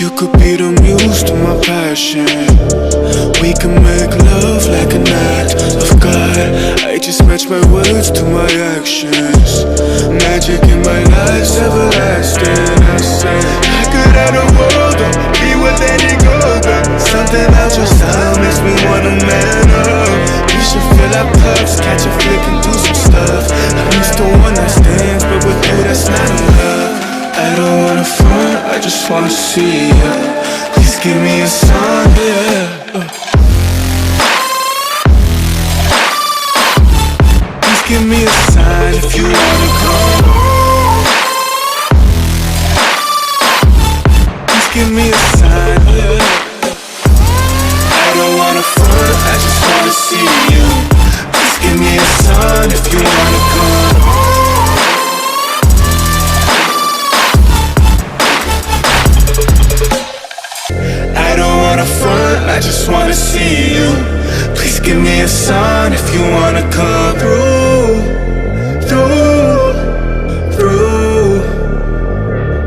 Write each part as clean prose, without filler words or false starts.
You could be the muse to my passion. We can make love like an act of God. I just match my words to my actions. Magic in my life's everlasting. I say I could have the world, don't be with any girl, but something about your style makes me wanna man up. We should fill our cups, catch a flick and do some stuff. I'm used to one night stands, but with you that's not enough. I don't wanna front, I just wanna see ya. Please give me a sign, yeah. Please give me a sign if you wanna come. Please give me a sign, yeah. I don't wanna front, I just wanna see you. Please give me a sign if you wanna come. I don't wanna front, I just wanna see you. Please give me a sign if you wanna come through.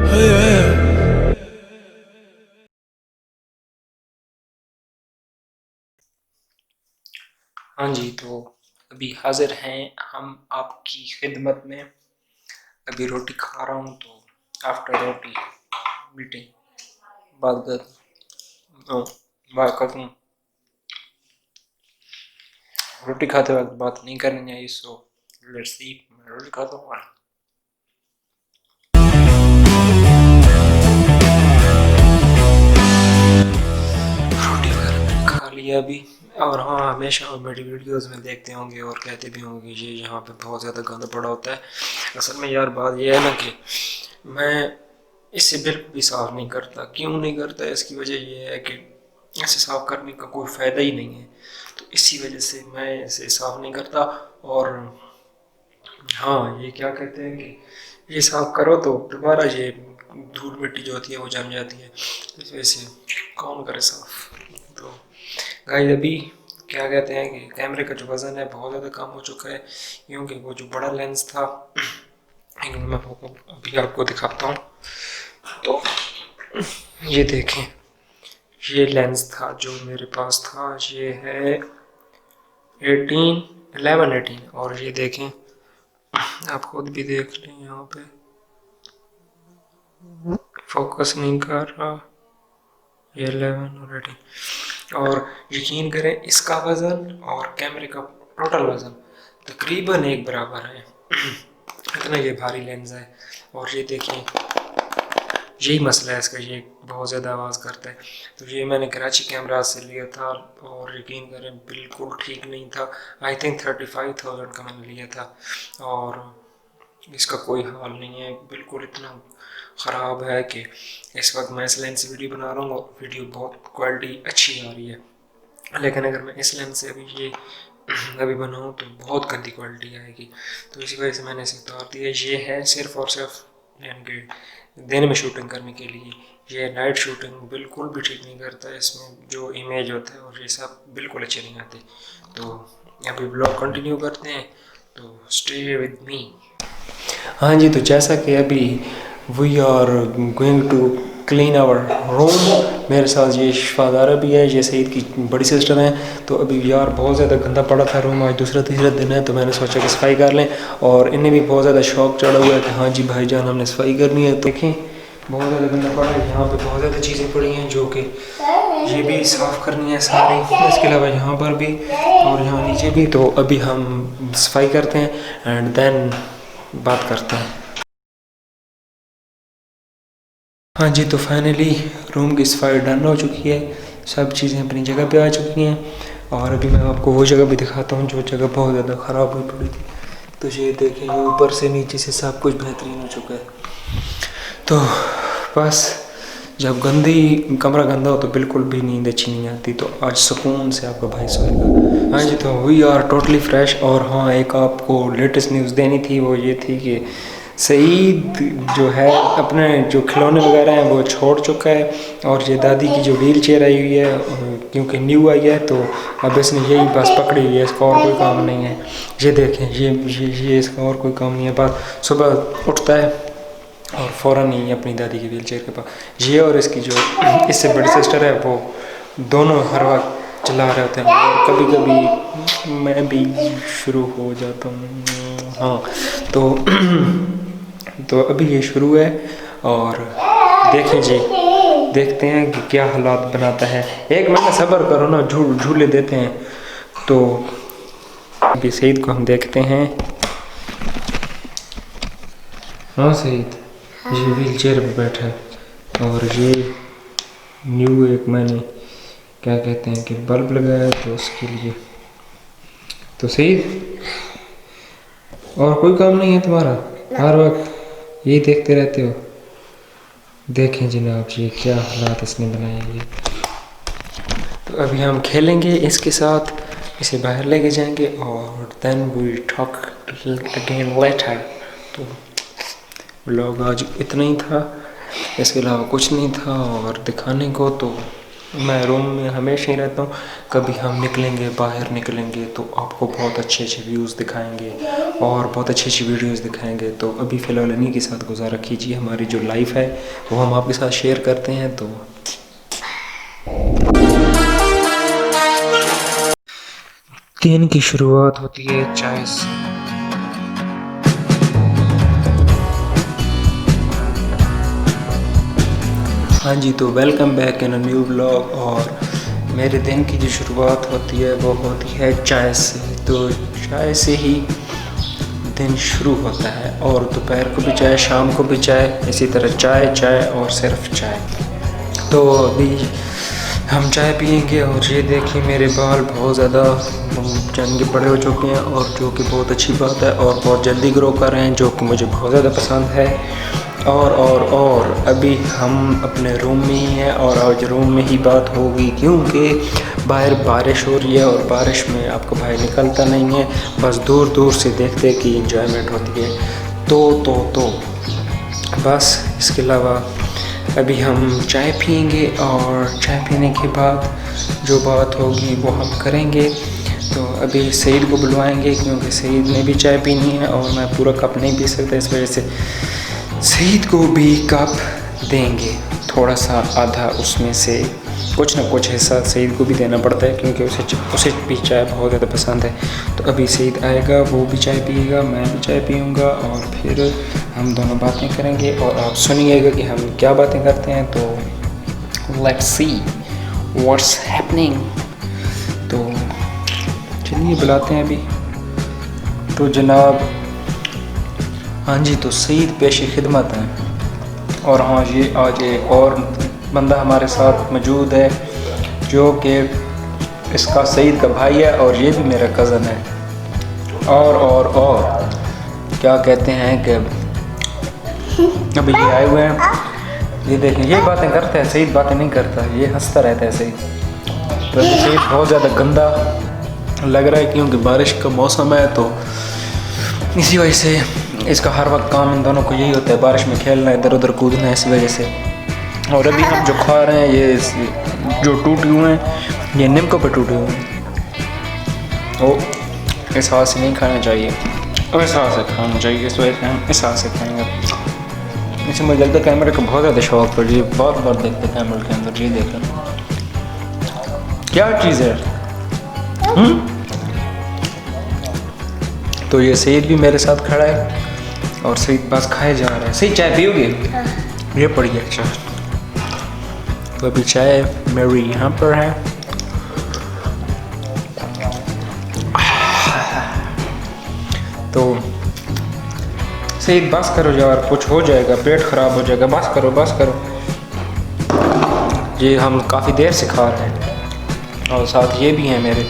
Oh yeah. हाँ जी, तो अभी हाजिर हैं हम आपकी खिदमत में। अभी रोटी खा रहा हूँ, तो आफ्टर रोटी मीटिंग बात करूँ। रोटी खाते वक्त बात नहीं करनी चाहिए, सो लेट्स सी। मैं रोटी खाता हूँ। रोटी वगैरह मैंने खा लिया अभी। और हाँ, हमेशा मेरी वीडियोस में देखते होंगे और कहते भी होंगे ये यहाँ पे बहुत ज़्यादा गंद पड़ा होता है। असल में यार बात ये है ना कि मैं इसे बिल्कुल भी साफ़ नहीं करता। क्यों नहीं करता? इसकी वजह ये है कि इसे साफ़ करने का कोई फ़ायदा ही नहीं है, तो इसी वजह से मैं इसे साफ़ नहीं करता। और हाँ, ये क्या कहते हैं कि ये साफ़ करो तो दोबारा ये धूल मिट्टी जो होती है वो जम जाती है, इस वजह से कौन करे साफ़। तो गाइस अभी क्या कहते हैं कि कैमरे का जो वज़न है बहुत ज़्यादा कम हो चुका है, क्योंकि वो जो बड़ा लेंस था मैं अभी आपको दिखाता हूँ। तो ये देखें, ये लेंस था जो मेरे पास था, ये है 11-18। और ये देखें, आप खुद भी देख लें, यहाँ पे फोकस नहीं कर रहा, ये 11 और 18। और यकीन करें, इसका वज़न और कैमरे का टोटल वज़न तकरीबन एक बराबर है। इतना ये भारी लेंस है। और ये देखें, यही मसला है इसका, ये बहुत ज़्यादा आवाज़ करता है। तो ये मैंने कराची कैमरा से लिया था और यकीन करें बिल्कुल ठीक नहीं था। आई थिंक 35,000 का मैंने लिया था और इसका कोई हाल नहीं है, बिल्कुल इतना ख़राब है कि इस वक्त मैं इस लेंस से वीडियो बना रहा हूँ और वीडियो बहुत क्वालिटी अच्छी आ रही है। लेकिन अगर मैं इस लेंस से अभी बनाऊँ तो बहुत गंदी क्वालिटी आएगी। तो इसी वजह से मैंने इसे उतार दिया। ये है सिर्फ़ और सिर्फ यानी दिन में शूटिंग करने के लिए। ये नाइट शूटिंग बिल्कुल भी ठीक नहीं करता है, इसमें जो इमेज होता है और ये सब बिल्कुल अच्छे नहीं आते। तो अभी ब्लॉग कंटिन्यू करते हैं, तो स्टे विद मी। हाँ जी, तो जैसा कि अभी we are going to clean our room. मेरे साथ ये शफादारा भी है, ये सईद की बड़ी सिस्टर हैं। तो अभी यार बहुत ज़्यादा गंदा पड़ा था रूम, आज दूसरा तीसरा दिन है, तो मैंने सोचा कि सफाई कर लें। और इन्हें भी बहुत ज़्यादा शौक चढ़ा हुआ है कि हाँ जी भाईजान हमने सफाई करनी है। तो देखें बहुत ज़्यादा गंदा पड़ा है, यहाँ पे बहुत ज़्यादा चीज़ें पड़ी हैं जो कि ये भी साफ़ करनी है सारी। इसके अलावा यहाँ पर भी और यहाँ नीचे भी। तो अभी हम सफाई करते हैं एंड देन बात करते हैं। हाँ जी, तो फाइनली रूम की सफाई डन हो चुकी है, सब चीज़ें अपनी जगह पे आ चुकी हैं। और अभी मैं आपको वो जगह भी दिखाता हूँ जो जगह बहुत ज़्यादा ख़राब हुई पड़ी थी। तो ये देखें, ये ऊपर से नीचे से सब कुछ बेहतरीन हो चुका है। तो बस जब कमरा गंदा हो तो बिल्कुल भी नींद अच्छी नहीं आती। तो आज सुकून से आपका भाई सोएगा। हाँ जी, तो वी आर टोटली फ्रेश। और हाँ, एक आपको लेटेस्ट न्यूज़ देनी थी, वो ये थी कि सईद जो है अपने जो खिलौने वगैरह हैं वो छोड़ चुका है। और ये दादी की जो व्हील चेयर आई हुई है, क्योंकि न्यू आई है, तो अब इसने यही बस पकड़ी हुई है, इसका और कोई काम नहीं है। ये देखें, ये इसका और कोई काम नहीं है। बस सुबह उठता है, और फ़ौरन ही अपनी दादी की व्हीलचेयर के पास, ये और इसकी जो इससे बड़ी सिस्टर है वो दोनों हर वक्त चला रहे होते हैं। और कभी कभी मैं भी शुरू हो जाता हूँ। हाँ तो अभी ये शुरू है और देखें जी, देखते हैं कि क्या हालात बनाता है। एक महीना सब्र करो ना, झूले देते हैं। तो अभी सईद को हम देखते हैं। हाँ सईद, ये व्हील चेयर पर बैठा है और ये न्यू एक मैंने क्या कहते हैं कि बल्ब लगाया तो उसके लिए। तो सईद, और कोई काम नहीं है तुम्हारा? हर वक्त यही देखते रहते हो? देखें जनाब ये क्या हालात इसने बनाए ये। तो अभी हम खेलेंगे इसके साथ, इसे बाहर लेके जाएंगे और then we talk again later. तो व्लॉग आज इतना ही था, इसके अलावा कुछ नहीं था और दिखाने को। तो मैं रूम में हमेशा ही रहता हूँ, कभी हम निकलेंगे बाहर निकलेंगे तो आपको बहुत अच्छे अच्छे व्यूज़ दिखाएंगे और बहुत अच्छी अच्छी वीडियोस दिखाएंगे। तो अभी फ़िलहाल इन्हीं के साथ गुजारा कीजिए। हमारी जो लाइफ है वो हम आपके साथ शेयर करते हैं। तो दिन की शुरुआत होती है चाय से। हाँ जी, तो welcome back in a new vlog. और मेरे दिन की जो शुरुआत होती है वो होती है चाय से। तो चाय से ही दिन शुरू होता है और दोपहर को भी चाय, शाम को भी चाय, इसी तरह चाय चाय और सिर्फ चाय। तो अभी हम चाय पियेंगे और ये देखिए मेरे बाल बहुत ज़्यादा जंग बड़े हो चुके हैं और जो कि बहुत अच्छी बात है और बहुत जल्दी ग्रो कर रहे हैं, जो कि मुझे बहुत ज़्यादा पसंद है। और अभी हम अपने रूम में ही हैं और आज रूम में ही बात होगी क्योंकि बाहर बारिश हो रही है और बारिश में आपको बाहर निकलता नहीं है, बस दूर दूर से देखते कि एंजॉयमेंट होती है। तो बस इसके अलावा अभी हम चाय पियेंगे और चाय पीने के बाद जो बात होगी वो हम करेंगे। तो अभी सईद को बुलवाएंगे क्योंकि सईद ने भी चाय पीनी है और मैं पूरा कप नहीं पी सकता, इस वजह से सईद को भी कप देंगे, थोड़ा सा आधा उसमें से कुछ ना कुछ हिस्सा सईद को भी देना पड़ता है क्योंकि उसे भी चाय बहुत ज़्यादा पसंद है। तो अभी सईद आएगा, वो भी चाय पिएगा, मैं भी चाय पीऊँगा और फिर हम दोनों बातें करेंगे और आप सुनिएगा कि हम क्या बातें करते हैं। तो लेट्स सी व्हाट्स हैपनिंग। तो चलिए बुलाते हैं अभी। तो जनाब, हाँ जी, तो सईद पेशी खिदमत हैं। और हाँ, ये आज एक और बंदा हमारे साथ मौजूद है जो कि इसका सईद का भाई है और ये भी मेरा कज़न है। और क्या कहते हैं कि अभी ये आए हुए हैं, ये देखें, ये बातें करते हैं, सईद बातें नहीं करता, ये हंसता रहता है सईद। तो सईद बहुत ज़्यादा गंदा लग रहा है क्योंकि बारिश का मौसम है, तो इसी वजह से इसका हर वक्त काम इन दोनों को यही होता है, बारिश में खेलना, इधर उधर कूदना, इस वजह से। और अभी हम जो खा रहे हैं ये जो टूटे हुए हैं, ये निम्को पे टूटे हुए हैं। ओ, इस हाथ से नहीं खाना चाहिए और इस हाथ से खाना चाहिए, इस वजह से हम इस हाथ से खाएंगे। इसे मुझे लगता है कैमरे का बहुत ज़्यादा शौक पड़ रही है, बार बार देखते कैमरे के अंदर, ये देखकर क्या चीज़ है। तो ये सईद भी मेरे साथ खड़ा है और सईद पास खाए जा रहा है। सही चाय पियोगे? ये पड़ी अच्छा। तो अभी चाय मेरी यहाँ पर है। तो सईद बस करो यार, कुछ हो जाएगा, पेट खराब हो जाएगा, बस करो। ये हम काफ़ी देर से खा रहे हैं और साथ ये भी हैं मेरे,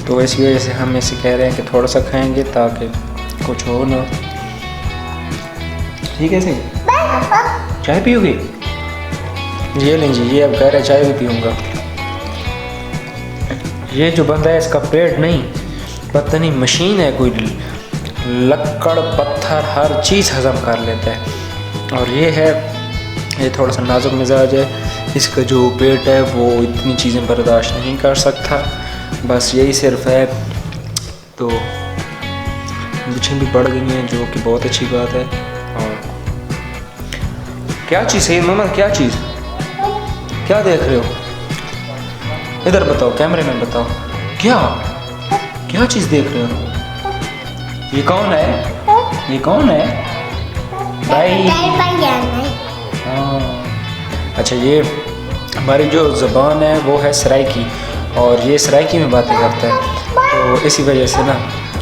तो इसी वजह से हम इसे कह रहे हैं कि थोड़ा सा खाएंगे ताकि कुछ हो ना। ठीक है सही, चाय पियोगे? ये लें जी, ये अब कह रहे चाय भी पीऊँगा। ये जो बंदा है इसका पेट नहीं, पता नहीं मशीन है कोई, लक्कड़ पत्थर हर चीज़ हज़म कर लेता है। और ये थोड़ा सा नाजुक मिजाज है, इसका जो पेट है वो इतनी चीज़ें बर्दाश्त नहीं कर सकता, बस यही सिर्फ है। तो मूछें भी बढ़ गई हैं जो कि बहुत अच्छी बात है। और क्या चीज़ सईद मोहम्मद, क्या चीज़, क्या देख रहे हो? इधर बताओ, कैमरे में बताओ, क्या क्या चीज़ देख रहे हो? ये कौन है? ये कौन है भाई? हाँ, अच्छा, ये हमारी जो ज़बान है वो है सराइकी, और ये सराइकी में बातें करता है, तो इसी वजह से ना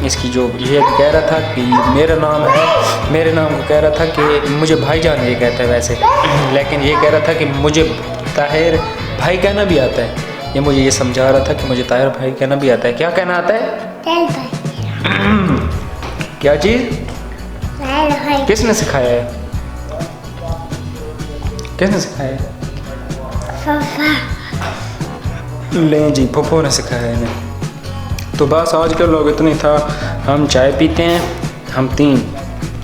इसकी जो ये कह रहा था कि मेरा नाम है, मेरे नाम को कह रहा था कि मुझे भाईजान ये कहता है वैसे, लेकिन ये कह रहा था कि मुझे ताहिर भाई कहना भी आता है। ये मुझे ये समझा रहा था कि मुझे ताहिर भाई कहना भी आता है। क्या कहना आता है? क्या चीज़? किसने सिखाया है? किसने सिखाया है? ले जी, फूफो ने सिखाया है इन्हें। तो बस आज के लोग इतनी था। हम चाय पीते हैं, हम तीन,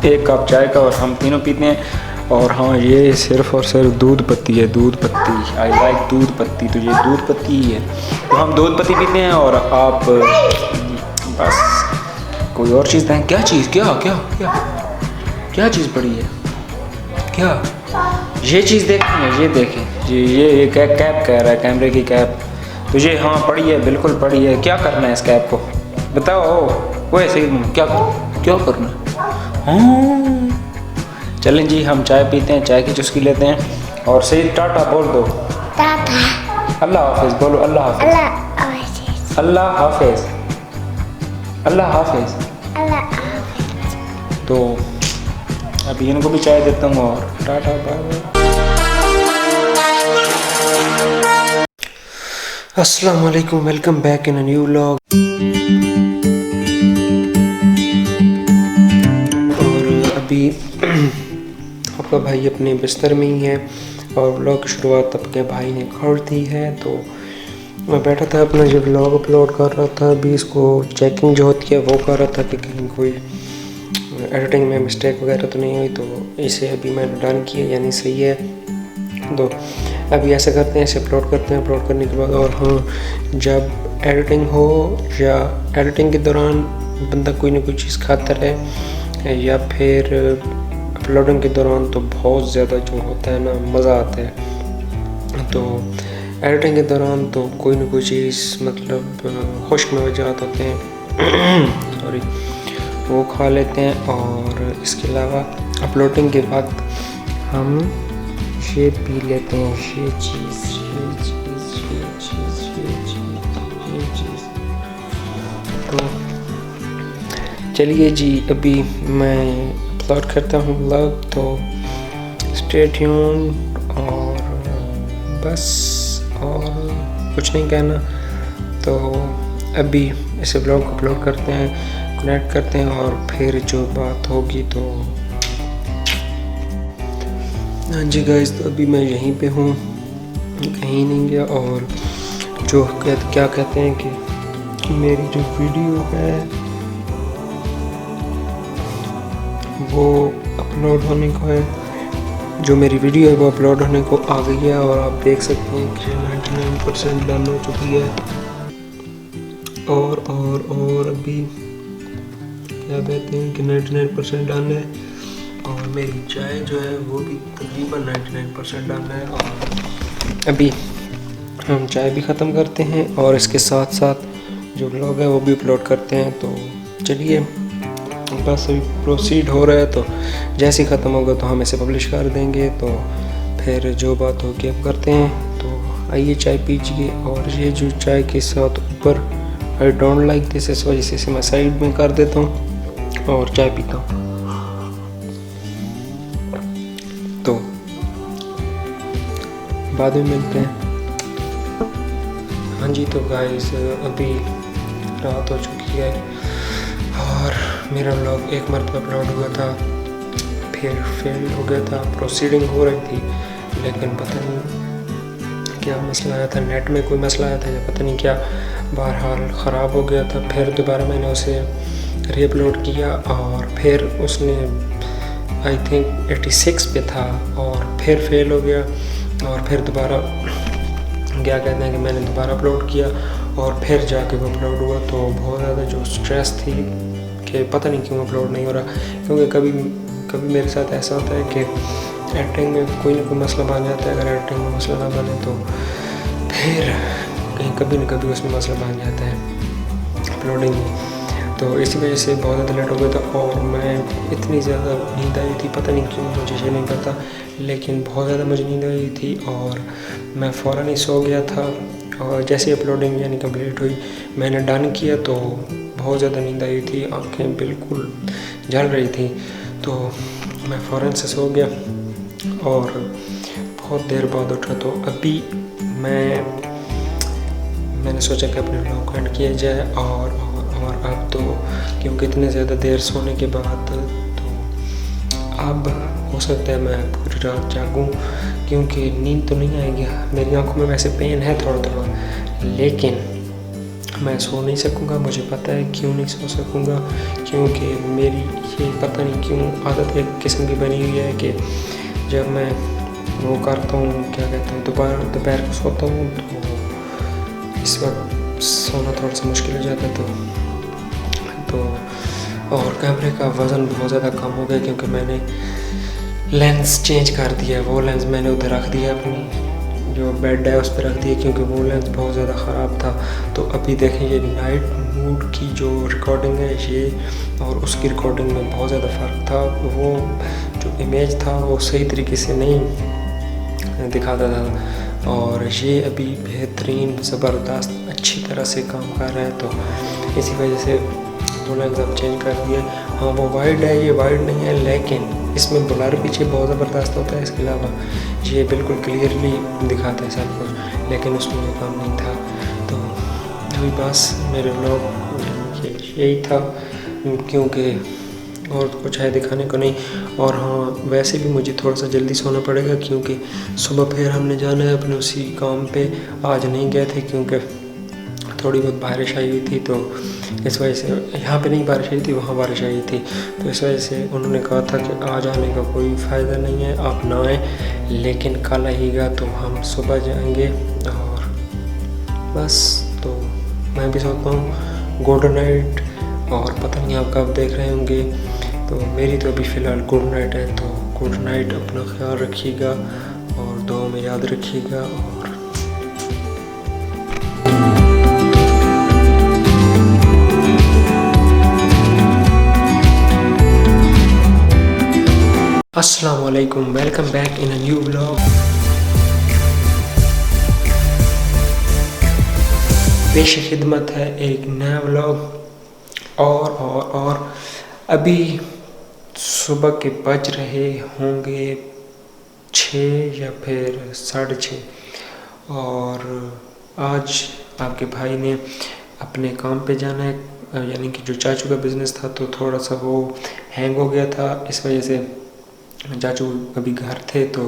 एक कप चाय का, और हम तीनों पीते हैं। और हाँ, ये सिर्फ़ और सिर्फ दूध पत्ती है, दूध पत्ती। आई लाइक दूध पत्ती, तो ये दूध पत्ती ही है। तो हम दूध पत्ती पीते हैं, और आप बस कोई और चीज़ दें। क्या चीज़? क्या क्या क्या क्या चीज़ पड़ी है? क्या ये चीज़ देखनी है? ये देखें जी, ये कैप कह रहा है, कैमरे की कैप। तो ये हाँ पड़ी है, बिल्कुल पड़ी है। क्या करना है इस कैप को बताओ? वो ऐसे क्या क्या करना है? हाँ, चलें जी, हम चाय पीते हैं, चाय की चुस्की लेते हैं। और सही टाटा बोल दो। टाटा। अल्लाह हाफिज़ बोलो। अल्लाह हाफिज़। अल्लाह हाफिज़। अल्लाह हाफिज़। तो अभी इनको भी चाय देता हूँ, और टाटा बाय। अस्सलाम वालेकुम, welcome back in a new vlog. और अभी आपका भाई अपने बिस्तर में ही है, और व्लॉग की शुरुआत आपके भाई ने कर दी है। तो मैं बैठा था अपना जो व्लॉग अपलोड कर रहा था, अभी इसको चेकिंग जो होती है वो कर रहा था कि कहीं कोई एडिटिंग में मिस्टेक वगैरह तो नहीं हुई। तो इसे अभी मैंने डन किया, यानी सही है। तो अभी ऐसा करते हैं, इसे अपलोड करते हैं। अपलोड करने के बाद, और हाँ, जब एडिटिंग हो या एडिटिंग के दौरान बंदा कोई ना कोई चीज़ खाता रहे, या फिर अपलोडिंग के दौरान, तो बहुत ज़्यादा जो होता है ना, मज़ा आता है। तो एडिटिंग के दौरान तो कोई ना कोई चीज़, मतलब खुश्क मवाजात होते हैं सॉरी, वो खा लेते हैं। और इसके अलावा अपलोडिंग के वक्त हम ये पी लेते हैं, ये चीज़। तो चलिए जी, अभी मैं अपलोड करता हूँ व्लॉग, तो स्टे ट्यून। और बस और कुछ नहीं कहना। तो अभी इसे व्लॉग को अपलोड करते हैं, कनेक्ट करते हैं, और फिर जो बात होगी तो हाँ जी गाइस, तो अभी मैं यहीं पे हूँ, कहीं नहीं गया। और जो क्या कहते हैं कि मेरी जो वीडियो है वो अपलोड होने को है, जो मेरी वीडियो है वो अपलोड होने को आ गई है। और आप देख सकते हैं कि 99% डन हो चुकी है। और अभी क्या कहते हैं कि 99% डन है। और मेरी चाय जो है वो भी तकरीबन 99% डन है। और अभी हम चाय भी ख़त्म करते हैं, और इसके साथ साथ जो व्लॉग है वो भी अपलोड करते हैं। तो चलिए, बस अभी प्रोसीड हो रहा है, तो जैसे ही ख़त्म होगा तो हम इसे पब्लिश कर देंगे। तो फिर जो बात होगी अब करते हैं। तो आइए चाय पीजिए। और ये जो चाय के साथ ऊपर आई डोंट लाइक दिस, इस वजह से इसे मैं साइड में कर देता हूँ और चाय पीता हूँ। तो बाद में मिलते हैं। हाँ जी, तो गाइस अभी रात हो चुकी है, और मेरा व्लॉग एक मरतबा अपलोड हुआ था, फिर फेल हो गया था। प्रोसीडिंग हो रही थी, लेकिन पता नहीं क्या मसला आया था, नेट में कोई मसला आया था या पता नहीं क्या, बहरहाल ख़राब हो गया था। फिर दोबारा मैंने उसे रीअपलोड किया, और फिर उसने आई थिंक 86 पे था, और फिर फेल हो गया। और फिर दोबारा क्या कहते हैं कि मैंने दोबारा अपलोड किया, और फिर जाके वो अपलोड हुआ। तो बहुत ज़्यादा जो स्ट्रेस थी कि पता नहीं क्यों अपलोड नहीं हो रहा, क्योंकि कभी मेरे साथ ऐसा होता है कि एडिटिंग में कोई ना कोई मसला बन जाता है। अगर एडिटिंग में मसला ना बने तो फिर कहीं कभी न कभी उसमें मसला बन जाता है अपलोडिंग में। तो इसी वजह से बहुत ज़्यादा लेट हो गया था और मैं इतनी ज़्यादा नींद आई थी, पता नहीं क्यों, मुझे ये नहीं पता, लेकिन बहुत ज़्यादा मुझे नींद आई थी और मैं फ़ौरन ही सो गया था। और जैसे अपलोडिंग यानी कंप्लीट हुई, मैंने डन किया तो बहुत ज़्यादा नींद आई थी, आँखें बिल्कुल जल रही थी, तो मैं फ़ौरन से सो गया और बहुत देर बाद उठा। तो अभी मैंने सोचा कि अपने व्लॉग को एंड किया जाए और अब तो क्योंकि इतने ज़्यादा देर सोने के बाद तो अब हो सकता है मैं पूरी रात जागूं, क्योंकि नींद तो नहीं आएगी। मेरी आंखों में वैसे पेन है थोड़ा थोड़ा, लेकिन मैं सो नहीं सकूंगा। मुझे पता है क्यों नहीं सो सकूंगा, क्योंकि मेरी ये पता नहीं क्यों आदत एक किस्म की बनी हुई है कि जब मैं वो करता हूँ, क्या कहते हैं, दोपहर को सोता हूँ तो इस वक्त सोना थोड़ा सा मुश्किल हो जाता है। तो और कैमरे का वज़न बहुत ज़्यादा कम हो गया क्योंकि मैंने लेंस चेंज कर दिया। वो लेंस मैंने उधर रख दिया, अपनी जो बेड है उस पर रख दिया, क्योंकि वो लेंस बहुत ज़्यादा ख़राब था। तो अभी देखें ये नाइट मोड की जो रिकॉर्डिंग है ये और उसकी रिकॉर्डिंग में बहुत ज़्यादा फ़र्क था। वो जो इमेज था वो सही तरीके से नहीं दिखाता था और ये अभी बेहतरीन ज़बरदस्त अच्छी तरह से काम कर रहा है। तो इसी वजह से वो लेंस अब चेंज कर दिया। हाँ वो वाइड है, ये वाइड नहीं है, लेकिन इसमें ब्लर पीछे बहुत ज़बरदस्त होता है। इसके अलावा ये बिल्कुल क्लियरली दिखाता है सब कुछ, लेकिन उसमें वो काम नहीं था। तो अभी बस मेरे व्लॉग यही था, क्योंकि और कुछ है दिखाने को नहीं। और हाँ वैसे भी मुझे थोड़ा सा जल्दी सोना पड़ेगा, क्योंकि सुबह फिर हमने जाना है अपने उसी काम पे। आज नहीं गए थे क्योंकि थोड़ी बहुत बारिश आई हुई थी, तो इस वजह से यहाँ पे नहीं बारिश आई थी, वहाँ बारिश आई थी। तो इस वजह से उन्होंने कहा था कि आज आने का कोई फ़ायदा नहीं है, आप ना आएँ, लेकिन कल आइएगा तो हम सुबह जाएंगे। और बस तो मैं भी सोचता हूँ गुड नाइट, और पता नहीं आप कब देख रहे होंगे। तो मेरी तो अभी फ़िलहाल गुड नाइट है। तो गुड नाइट, अपना ख्याल रखिएगा और दुआ में याद रखिएगा। और अस्सलाम वालेकुम, welcome back in a new vlog. पेश खिदमत है एक नया व्लॉग। और अभी सुबह के बज रहे होंगे 6 या फिर 6:30 और आज आपके भाई ने अपने काम पे जाना है, यानी कि जो चाचू का बिज़नेस था तो थोड़ा सा वो हैंग हो गया था। इस वजह से चाचू अभी घर थे, तो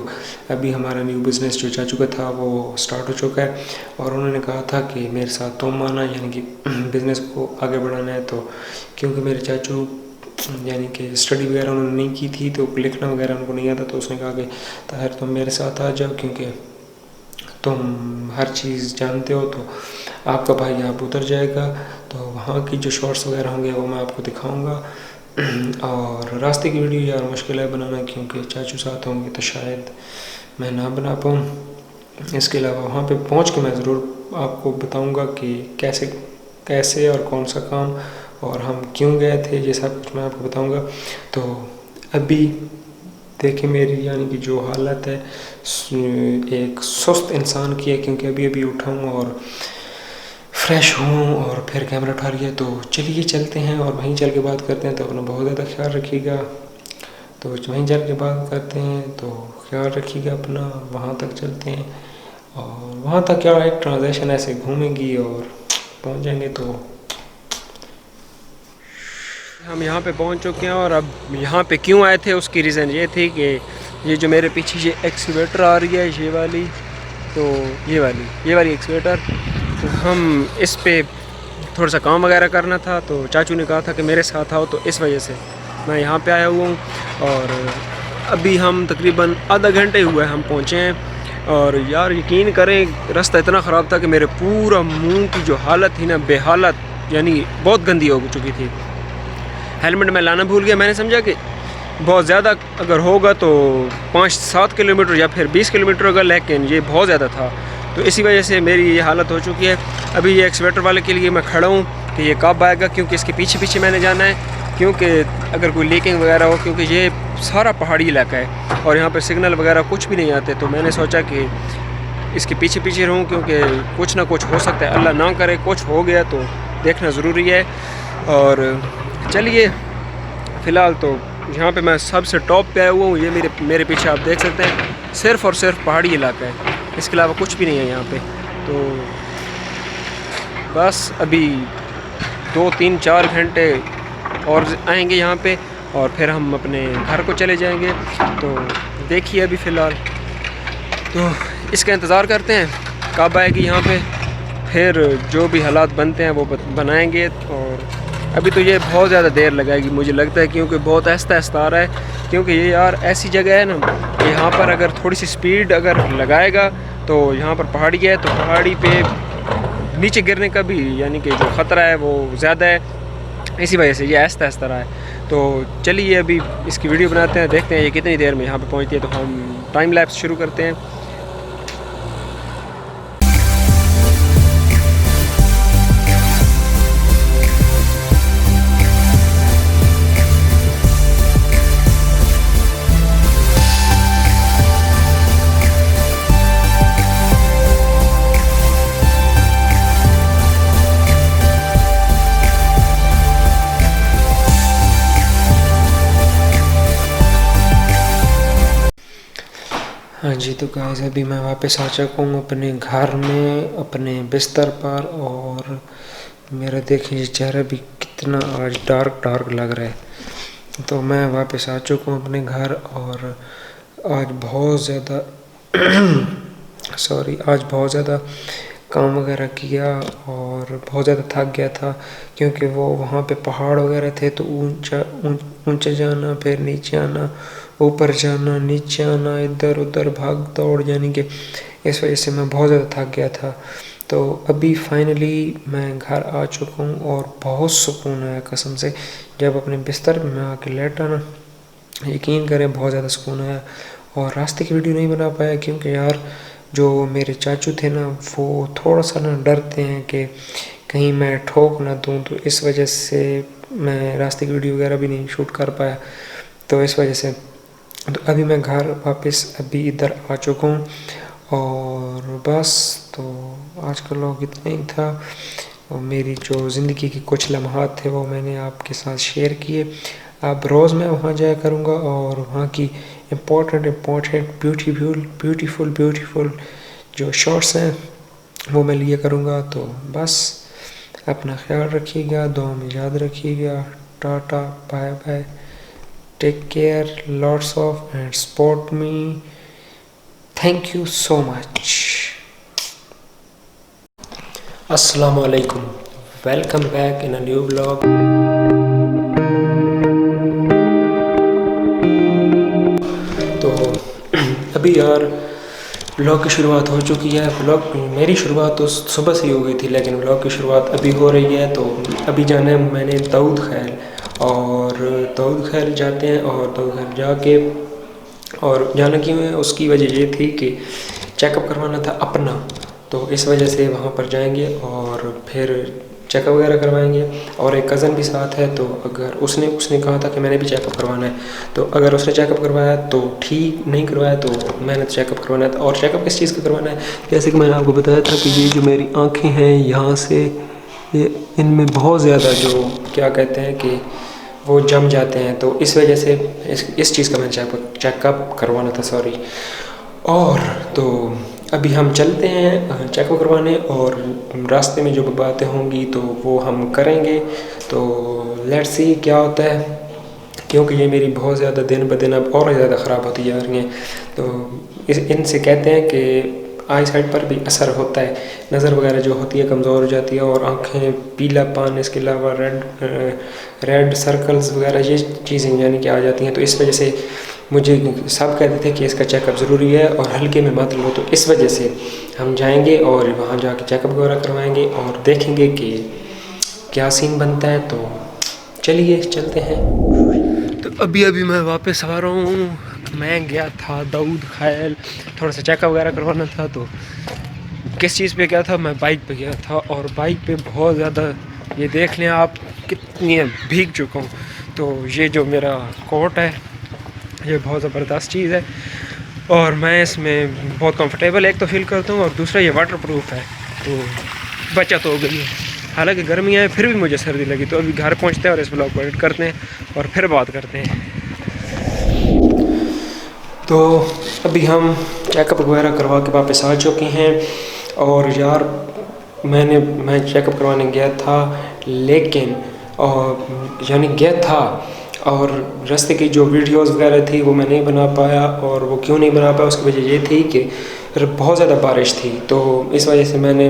अभी हमारा न्यू बिज़नेस जो चाचू का था वो स्टार्ट हो चुका है। और उन्होंने कहा था कि मेरे साथ तुम आना, यानी कि बिज़नेस को आगे बढ़ाना है। तो क्योंकि मेरे चाचू यानी कि स्टडी वगैरह उन्होंने नहीं की थी, तो लिखना वगैरह उनको नहीं आता, तो उसने कहा कि ताहिर तुम मेरे साथ आ जाओ, क्योंकि तुम हर चीज़ जानते हो। तो आपका भाई आप उतर जाएगा, तो वहाँ की जो शॉर्ट्स वगैरह होंगे वो मैं आपको दिखाऊँगा। और रास्ते की वीडियो यार मुश्किल है बनाना, क्योंकि चाचू साथ होंगे तो शायद मैं ना बना पाऊँ। इसके अलावा वहाँ पे पहुँच के मैं ज़रूर आपको बताऊँगा कि कैसे और कौन सा काम और हम क्यों गए थे, ये सब कुछ मैं आपको बताऊँगा। तो अभी देखिए मेरी यानी कि जो हालत है एक सुस्त इंसान की है, क्योंकि अभी अभी उठा हूँ और फ्रेश हूँ और फिर कैमरा उठा लिया। तो चलिए चलते हैं और वहीं चल के बात करते हैं। तो अपना बहुत ज़्यादा ख्याल रखिएगा। तो वहीं चल के बात करते हैं, तो ख्याल रखिएगा अपना। वहाँ तक चलते हैं और वहाँ तक क्या एक ट्रांजैक्शन ऐसे घूमेंगी और पहुँच जाएंगे। तो हम यहाँ पे पहुँच चुके हैं और अब यहाँ पे क्यों आए थे उसकी रीज़न ये थी कि ये जो मेरे पीछे ये एक्सकवेटर आ रही है, ये वाली, तो ये वाली एक्सकवेटर, तो हम इस पे थोड़ा सा काम वगैरह करना था। तो चाचू ने कहा था कि मेरे साथ आओ, तो इस वजह से मैं यहाँ पे आया हुआ हूँ। और अभी हम तकरीबन आधा घंटे हुआ है हम पहुँचे हैं। और यार यकीन करें रास्ता इतना ख़राब था कि मेरे पूरा मुंह की जो हालत थी ना, बेहालत, यानी बहुत गंदी हो चुकी थी। हेलमेट मैं लाना भूल गया। मैंने समझा कि बहुत ज़्यादा अगर होगा तो 5-7 किलोमीटर या फिर 20 किलोमीटर होगा, लेकिन ये बहुत ज़्यादा था। तो इसी वजह से मेरी ये हालत हो चुकी है। अभी ये एक्सवेटर वाले के लिए मैं खड़ा हूँ कि ये कब आएगा, क्योंकि इसके पीछे पीछे मैंने जाना है, क्योंकि अगर कोई लीकिंग वगैरह हो, क्योंकि ये सारा पहाड़ी इलाका है और यहाँ पर सिग्नल वगैरह कुछ भी नहीं आते। तो मैंने सोचा कि इसके पीछे पीछे रहूँ, क्योंकि कुछ ना कुछ हो सकता है, अल्लाह ना करे कुछ हो गया तो देखना ज़रूरी है। और चलिए फ़िलहाल तो यहाँ पे मैं सबसे टॉप पे आया हुआ हूँ। ये मेरे पीछे आप देख सकते हैं, सिर्फ़ और सिर्फ पहाड़ी इलाका है, इसके अलावा कुछ भी नहीं है यहाँ पे। तो बस अभी 2-3-4 घंटे और आएंगे यहाँ पे और फिर हम अपने घर को चले जाएंगे। तो देखिए अभी फ़िलहाल तो इसका इंतज़ार करते हैं कब आएगी यहाँ पे, फिर जो भी हालात बनते हैं वो बनाएंगे। और अभी तो ये बहुत ज़्यादा देर लगाएगी मुझे लगता है, क्योंकि बहुत आहिस्ता आहिस्ता आ रहा है। क्योंकि ये यार ऐसी जगह है ना, यहाँ पर अगर थोड़ी सी स्पीड अगर लगाएगा तो यहाँ पर पहाड़ी है, तो पहाड़ी पे नीचे गिरने का भी यानी कि जो ख़तरा है वो ज़्यादा है, इसी वजह से ये आहिस्ता आहिस्ता रहा है। तो चलिए अभी इसकी वीडियो बनाते हैं, देखते हैं ये कितनी देर में यहाँ पर पहुँचती है। तो हम टाइम लैप्स शुरू करते हैं। हाँ जी, तो गाइस अभी मैं वापस आ चुका हूँ अपने घर में, अपने बिस्तर पर। और मेरा देखिए चेहरा भी कितना आज डार्क लग रहा है। तो मैं वापस आ चुका हूँ अपने घर और आज बहुत ज़्यादा आज बहुत ज़्यादा काम वगैरह किया और बहुत ज़्यादा थक गया था, क्योंकि वो वहाँ पे पहाड़ वगैरह थे। तो ऊंचा जाना, फिर नीचे आना, ऊपर जाना, नीचे आना, इधर उधर भाग दौड़, यानी कि इस वजह से मैं बहुत ज़्यादा थक गया था। तो अभी फाइनली मैं घर आ चुका हूँ और बहुत सुकून आया कसम से। जब अपने बिस्तर में आके लेटा ना, यकीन करें बहुत ज़्यादा सुकून आया। और रास्ते की वीडियो नहीं बना पाया क्योंकि यार जो मेरे चाचू थे ना, वो थोड़ा सा ना डरते हैं कि कहीं मैं ठोक ना दूँ, तो इस वजह से मैं रास्ते की वीडियो वगैरह भी नहीं शूट कर पाया। तो इस वजह से तो अभी मैं घर वापस अभी इधर आ चुका हूँ। और बस तो आज का व्लॉग इतना ही था। और मेरी जो ज़िंदगी के कुछ लम्हात थे वो मैंने आपके साथ शेयर किए। अब रोज़ मैं वहाँ जाया करूँगा और वहाँ की इम्पोर्टेंट ब्यूटीफुल जो शॉट्स हैं वो मैं लिया करूँगा। तो बस अपना ख्याल रखिएगा, दुआ में याद रखिएगा। Tata, bye bye, take care, lots of, and support me. Thank you so much. Assalamu alaikum. Welcome back in a new vlog. तो अभी यार व्लॉग की शुरुआत हो चुकी है। व्लॉग मेरी शुरुआत तो सुबह से ही हो गई थी, लेकिन व्लॉग की शुरुआत अभी हो रही है। तो अभी जाना है मैंने दाऊद खैल, और दाऊद खैल जाते हैं। और दाऊद खैल जाके और जाना क्यों है, उसकी वजह ये थी कि चेकअप करवाना था अपना। तो इस वजह से वहाँ पर जाएंगे और फिर चेकअप वगैरह करवाएंगे। और एक कज़न भी साथ है, तो अगर उसने कहा था कि मैंने भी चेकअप करवाना है, तो अगर उसने चेकअप करवाया तो ठीक, नहीं करवाया तो मैंने चेकअप करवाना है। और चेकअप किस चीज़ का करवाना है, जैसे कि मैंने आपको बताया था कि ये जो मेरी आँखें हैं यहाँ से, ये इनमें बहुत ज़्यादा जो क्या कहते हैं कि वो जम जाते हैं। तो इस वजह से इस चीज़ का मैंने चेकअप करवाना था, सॉरी। और तो अभी हम चलते हैं चेकअप करवाने, और रास्ते में जो बातें होंगी तो वो हम करेंगे। तो लेट्स सी क्या होता है, क्योंकि ये मेरी बहुत ज़्यादा दिन ब दिन अब और ज़्यादा ख़राब होती जा रही हैं। तो इनसे कहते हैं कि आई साइड पर भी असर होता है, नज़र वगैरह जो होती है कमज़ोर हो जाती है, और आँखें पीलापन, इसके अलावा रेड सर्कल्स वगैरह ये चीज़ें यानी कि आ जाती हैं। तो इस वजह से मुझे सब कहते थे कि इसका चेकअप ज़रूरी है और हल्के में मत लो। तो इस वजह से हम जाएंगे और वहाँ जाके चेकअप वगैरह करवाएंगे और देखेंगे कि क्या सीन बनता है। तो चलिए चलते हैं। तो अभी मैं वापस आ रहा हूँ। मैं गया था दाऊद खायल, थोड़ा सा चेकअप वगैरह करवाना था। तो किस चीज़ पे गया था? मैं बाइक पे गया था, और बाइक पे बहुत ज़्यादा, ये देख लें आप कितनी भीग चुका हूँ। तो ये जो मेरा कोट है ये बहुत ज़बरदस्त चीज़ है, और मैं इसमें बहुत कंफर्टेबल एक तो फील करता हूँ, और दूसरा ये वाटरप्रूफ है। तो बचत हो गई है। हालांकि गर्मियाँ हैं फिर भी मुझे सर्दी लगी। तो अभी घर पहुँचते हैं और इस ब्लॉग को एडिट करते हैं और फिर बात करते हैं। तो अभी हम चेकअप वगैरह करवा के वापस आ चुके हैं। और यार मैं चेकअप करवाने गया था, लेकिन यानी गया था, और रास्ते की जो वीडियोस वगैरह थी वो मैं नहीं बना पाया। और वो क्यों नहीं बना पाया, उसकी वजह ये थी कि बहुत ज़्यादा बारिश थी। तो इस वजह से मैंने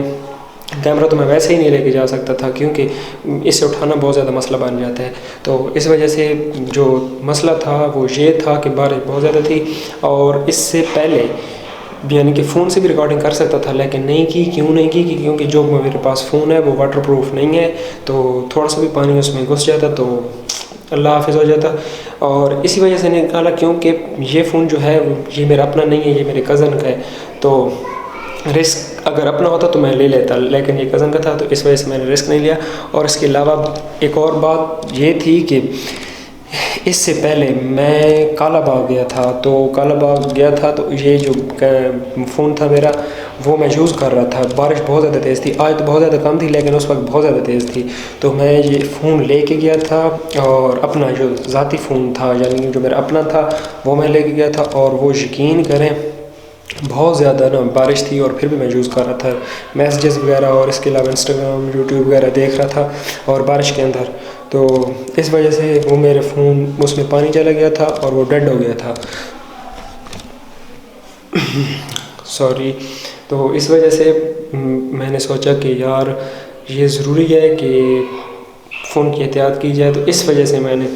कैमरा तो मैं वैसे ही नहीं लेके जा सकता था, क्योंकि इससे उठाना बहुत ज़्यादा मसला बन जाता है। तो इस वजह से जो मसला था वो ये था कि बारिश बहुत ज़्यादा थी, और इससे पहले यानी कि फ़ोन से भी रिकॉर्डिंग कर सकता था, लेकिन नहीं की। क्यों नहीं की? क्योंकि जो मेरे पास फ़ोन है वो वाटरप्रूफ नहीं है। तो थोड़ा सा भी पानी उसमें घुस जाता तो अल्लाह हाफिज़ हो जाता। और इसी वजह से निकाला, क्योंकि ये फ़ोन जो है ये मेरा अपना नहीं है, ये मेरे कज़न का है। तो रिस्क अगर अपना होता तो मैं ले लेता, लेकिन ये कज़न का था, तो इस वजह से मैंने रिस्क नहीं लिया। और इसके अलावा एक और बात ये थी कि इससे पहले मैं कालाबाग गया था। तो कालाबाग गया था तो ये जो फ़ोन था मेरा वो मैं यूज़ कर रहा था। बारिश बहुत ज़्यादा तेज़ थी, आज तो बहुत ज़्यादा कम थी, लेकिन उस वक्त बहुत ज़्यादा तेज़ थी। तो मैं ये फ़ोन लेके गया था, और अपना जो ज़ाती फ़ोन था यानी जो मेरा अपना था वो मैं लेके गया था। और वो यकीन करें बहुत ज़्यादा ना बारिश थी, और फिर भी मैं यूज़ कर रहा था मैसेजेस वगैरह, और इसके अलावा इंस्टाग्राम यूट्यूब वगैरह देख रहा था, और बारिश के अंदर। तो इस वजह से वो मेरे फ़ोन उसमें पानी चला गया था और वो डेड हो गया था। सॉरी। तो इस वजह से मैंने सोचा कि यार ये ज़रूरी है कि फ़ोन की एहतियात की जाए। तो इस वजह से मैंने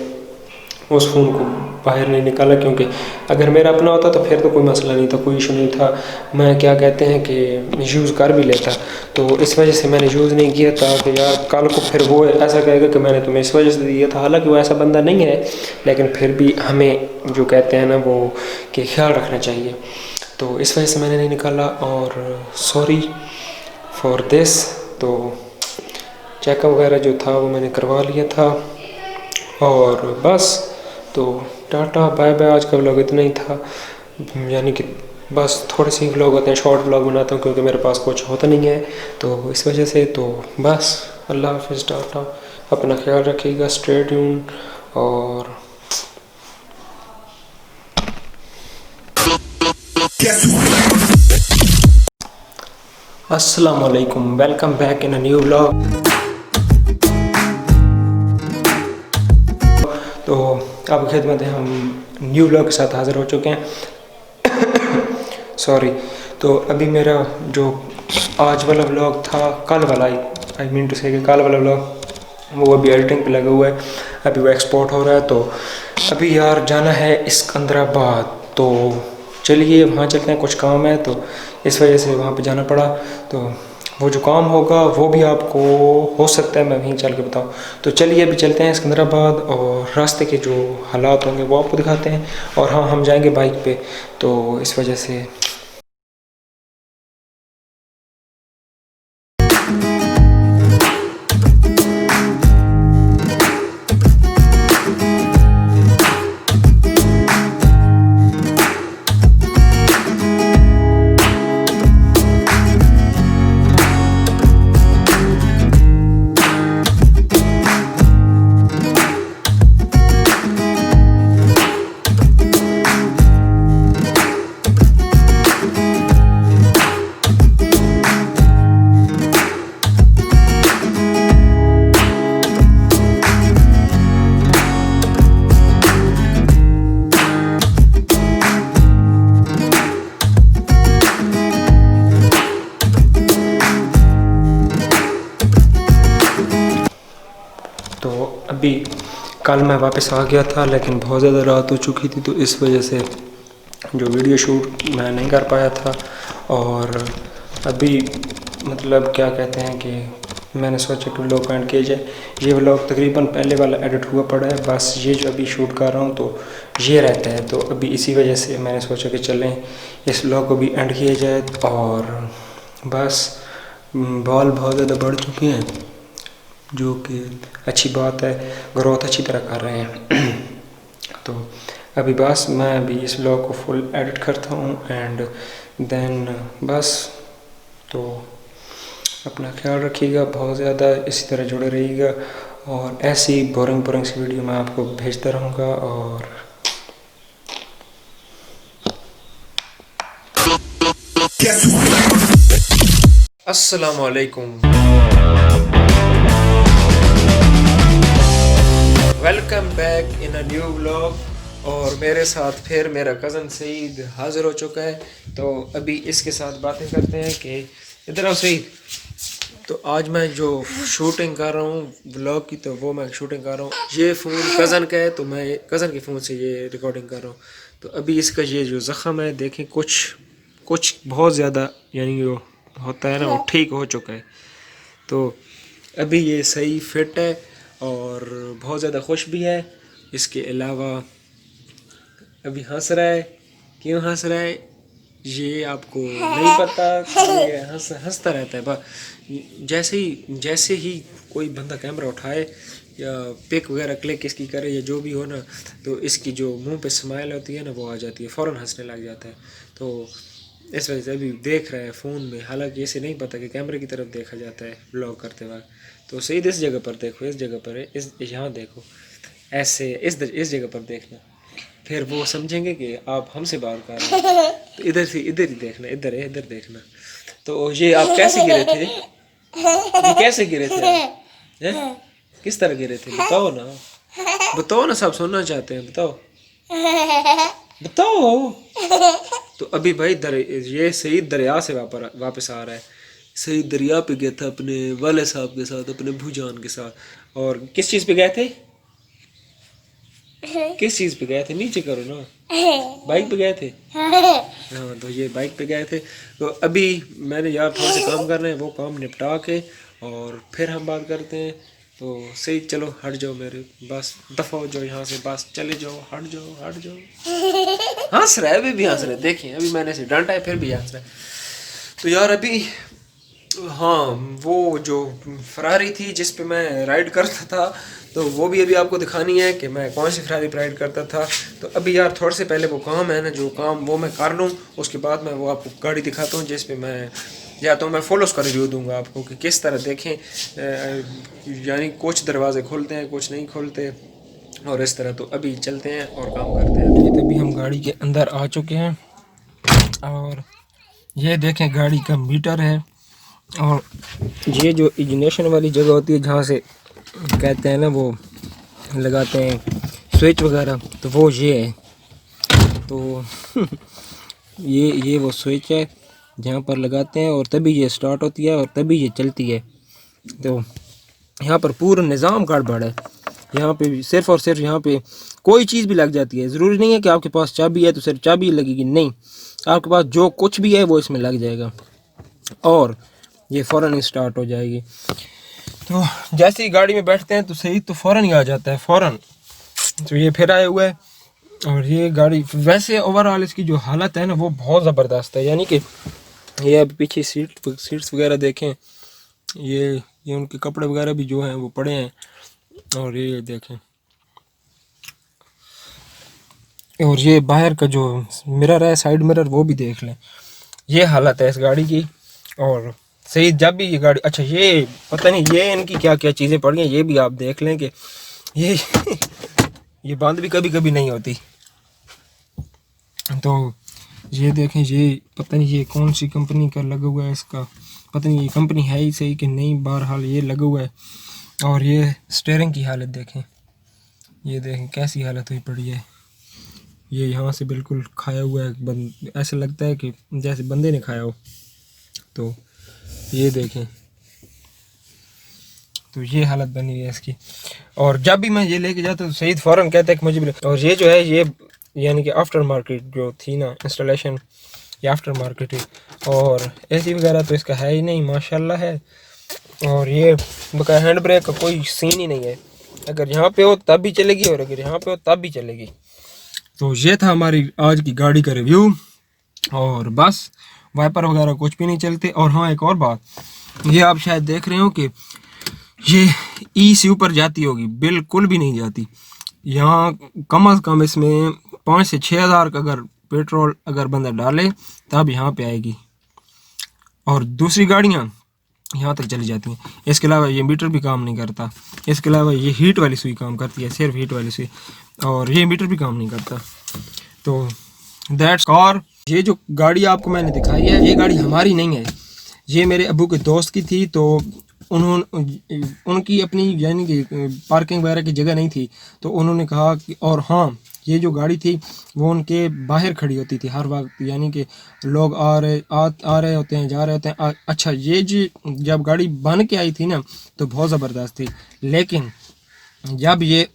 उस फ़ोन को बाहर नहीं निकाला, क्योंकि अगर मेरा अपना होता तो फिर तो कोई मसला नहीं था, कोई इशू नहीं था, मैं क्या कहते हैं कि यूज़ कर भी लेता। तो इस वजह से मैंने यूज़ नहीं किया था कि यार कल को फिर वो ऐसा कहेगा कि मैंने तुम्हें इस वजह से दिया था। हालांकि वो ऐसा बंदा नहीं है, लेकिन फिर भी हमें जो कहते हैं ना वो कि ख्याल रखना चाहिए। तो इस वजह से मैंने नहीं निकाला, और सॉरी फॉर दिस। तो चेकअप वगैरह जो था वो मैंने करवा लिया था, और बस। तो टाटा बाय बाय। आज का व्लॉग इतना ही था, यानी कि बस थोड़े से व्लॉग होते हैं, शॉर्ट व्लॉग बनाता हूँ, क्योंकि मेरे पास कुछ होता नहीं है। तो इस वजह से तो बस अल्लाह हाफिज़, टाटा, अपना ख्याल रखिएगा, स्टे ट्यून। और अस्सलाम वालेकुम, welcome back in a new vlog. तो अब खिदमत है, हम न्यू व्लॉग के साथ हाज़िर हो चुके हैं। सॉरी। तो अभी मेरा जो आज वाला व्लॉग था, कल वाला आई मीन टू से कि कल वाला व्लॉग वो अभी एडिटिंग पे लगा हुआ है, अभी वो एक्सपोर्ट हो रहा है। तो अभी यार जाना है सिकंदराबाद, तो चलिए वहाँ चलते हैं, कुछ काम है तो इस वजह से वहाँ पे जाना पड़ा। तो वो जो काम होगा वो भी आपको हो सकता है मैं वहीं चल के बताऊँ। तो चलिए अभी चलते हैं सिकंदराबाद, और रास्ते के जो हालात होंगे वो आपको दिखाते हैं। और हाँ, हम जाएंगे बाइक पे, तो इस वजह से अभी कल मैं वापस आ गया था, लेकिन बहुत ज़्यादा रात हो चुकी थी, तो इस वजह से जो वीडियो शूट मैं नहीं कर पाया था। और अभी मतलब क्या कहते हैं कि मैंने सोचा कि व्लॉग एंड किया जाए। ये व्लॉग तकरीबन पहले वाला एडिट हुआ पड़ा है, बस ये जो अभी शूट कर रहा हूँ तो ये रहता है, तो अभी इसी वजह से मैंने सोचा कि चलें इस व्लॉग को भी एंड किया जाए। और बस बाल बहुत ज़्यादा बढ़ चुके हैं, जो कि अच्छी बात है, ग्रोथ अच्छी तरह कर रहे हैं। तो अभी बस मैं अभी इस व्लॉग को फुल एडिट करता हूँ एंड देन बस। तो अपना ख्याल रखिएगा, बहुत ज़्यादा इसी तरह जुड़े रहिएगा और ऐसी बोरिंग सी वीडियो मैं आपको भेजता रहूँगा। और अस्सलाम वालेकुम, welcome back in a new vlog. और मेरे साथ फिर मेरा कज़न सईद हाज़िर हो चुका है, तो अभी इसके साथ बातें करते हैं कि इधर आओ सईद। तो आज मैं जो शूटिंग कर रहा हूँ व्लॉग की, तो वो मैं शूटिंग कर रहा हूँ। ये फ़ोन कज़न का है, तो मैं कज़न के फ़ोन से ये रिकॉर्डिंग कर रहा हूँ। तो अभी इसका ये जो ज़ख़म है देखें, कुछ बहुत ज़्यादा यानी वो होता है ना, वो ठीक हो चुका है। तो अभी ये सही फिट है और बहुत ज़्यादा खुश भी है। इसके अलावा अभी हंस रहा है। क्यों हंस रहा है ये आपको नहीं पता, ये हंसता रहता है। जैसे ही कोई बंदा कैमरा उठाए या पिक वगैरह क्लिक इसकी करे या जो भी हो ना, तो इसकी जो मुंह पे स्माइल होती है ना, वो आ जाती है, फ़ौरन हंसने लग जाता है। तो इस वजह से अभी देख रहा है फ़ोन में, हालांकि इसे नहीं पता कि कैमरे की तरफ देखा जाता है व्लॉग करते वक्त। तो सही इस जगह पर देखो, इस जगह पर है, इस यहाँ देखो, ऐसे इस जगह पर देखना, फिर वो समझेंगे कि आप हमसे बात कर रहे हैं। तो इधर ही देखना, इधर है, इधर देखना। तो ये आप कैसे गिरे थे, ये कैसे गिरे थे आप? किस तरह गिरे थे बताओ ना, सब सुनना चाहते हैं, बताओ। तो अभी भाई ये सईद दरिया से वापस आ रहा है। सईद दरिया पे गया था अपने वाले साहब के साथ, अपने भूजान के साथ। और किस चीज़ पे गए थे, किस चीज़ पे गए थे, नीचे करो ना, बाइक पे गए थे। हाँ, तो ये बाइक पे गए थे। तो अभी मैंने यार थोड़े से काम कर रहे हैं, वो काम निपटा के और फिर हम बात करते हैं। तो सही, चलो हट जाओ मेरे, बस दफ़ा हो जाओ यहाँ से, बस चले जाओ, हट जाओ। हंस रहा है, अभी भी हंस रहा है, देखिए अभी मैंने इसे डांटा है फिर भी हंस रहा है। तो यार अभी हाँ, वो जो फरारी थी जिस पे मैं राइड करता था, तो वो भी अभी आपको दिखानी है कि मैं कौन सी फरारी पर राइड करता था। तो अभी यार थोड़े से पहले वो काम है ना, जो काम वो मैं कर लूँ, उसके बाद मैं वो आपको गाड़ी दिखाता हूँ जिस पे मैं, या तो मैं फुल उसका रिव्यू दूंगा आपको कि किस तरह देखें, यानी कुछ दरवाजे खुलते हैं, कुछ नहीं खुलते और इस तरह। तो अभी चलते हैं और काम करते हैं। तो अभी हम गाड़ी के अंदर आ चुके हैं और ये देखें गाड़ी का मीटर है, और ये जो इग्निशन वाली जगह होती है जहाँ से कहते हैं ना वो लगाते हैं स्विच वगैरह, तो वो ये है। तो ये वो स्विच है जहाँ पर लगाते हैं और तभी ये स्टार्ट होती है और तभी ये चलती है। तो यहाँ पर पूरा निज़ाम गड़बड़ है। यहाँ पे भी सिर्फ़ और सिर्फ यहाँ पे कोई चीज़ भी लग जाती है। ज़रूरी नहीं है कि आपके पास चाबी है तो सिर्फ चाबी लगेगी, नहीं, आपके पास जो कुछ भी है वो इसमें लग जाएगा और ये फ़ौरन ही स्टार्ट हो जाएगी। तो जैसे ही गाड़ी में बैठते हैं तो सही, तो फ़ौरन ही आ जाता है, फ़ौरन। तो ये फिर आया हुआ है और ये गाड़ी वैसे ओवरऑल इसकी जो हालत है ना वो बहुत ज़बरदस्त है। यानी कि ये अभी पीछे सीट्स वगैरह देखें, ये उनके कपड़े वगैरह भी जो हैं वो पड़े हैं, और ये देखें, और ये बाहर का जो मिरर है, साइड मिरर, वो भी देख लें। ये हालत है इस गाड़ी की। और सही जब भी ये गाड़ी, अच्छा ये पता नहीं ये इनकी क्या क्या चीज़ें पड़ी हैं, ये भी आप देख लें कि ये बंद भी कभी कभी नहीं होती। तो ये देखें, ये पता नहीं ये कौन सी कंपनी का लगा हुआ है, इसका पता नहीं ये कंपनी है ही सही कि नहीं, बहरहाल ये लगा हुआ है। और ये स्टीयरिंग की हालत देखें, ये देखें कैसी हालत हुई पड़ी है। ये यहाँ से बिल्कुल खाया हुआ है, ऐसा लगता है कि जैसे बंदे ने खाया हो। तो ये देखें, तो ये हालत बनी हुई है इसकी। और जब भी मैं ये लेके जाता हूँ तो सईद फ़ौरन कहता है कि मुझे भी। और ये जो है ये यानी कि आफ्टर मार्केट जो थी ना इंस्टॉलेशन, ये आफ्टर मार्केट है। और एसी वगैरह तो इसका है ही नहीं, माशाल्लाह है। और ये बकाया हैंड ब्रेक का कोई सीन ही नहीं है, अगर यहाँ पे हो तब भी चलेगी और अगर यहाँ पे हो तब भी चलेगी। तो ये था हमारी आज की गाड़ी का रिव्यू, और बस वाइपर वगैरह कुछ भी नहीं चलते। और हाँ, एक और बात, ये आप शायद देख रहे हो कि ये ई से ऊपर जाती होगी, बिल्कुल भी नहीं जाती। यहाँ कम से कम इसमें 5 से 6 हज़ार का अगर पेट्रोल अगर बंदा डाले तब यहाँ पे आएगी, और दूसरी गाड़ियाँ यहाँ तक चली जाती हैं। इसके अलावा ये मीटर भी काम नहीं करता, इसके अलावा ये हीट वाली सुई काम करती है, सिर्फ हीट वाली सुई, और ये मीटर भी काम नहीं करता। तो दैट्स कार। ये जो गाड़ी आपको मैंने दिखाई है, ये गाड़ी हमारी नहीं है, ये मेरे अब्बू के दोस्त की थी। तो उनकी अपनी यानी कि पार्किंग वगैरह की जगह नहीं थी, तो उन्होंने कहा कि, और हाँ, ये जो गाड़ी थी वो उनके बाहर खड़ी होती थी हर वक्त, यानी कि लोग आ रहे होते हैं, जा रहे होते हैं। अच्छा, ये जी जब गाड़ी बन के आई थी ना तो बहुत ज़बरदस्त थी, लेकिन जब ये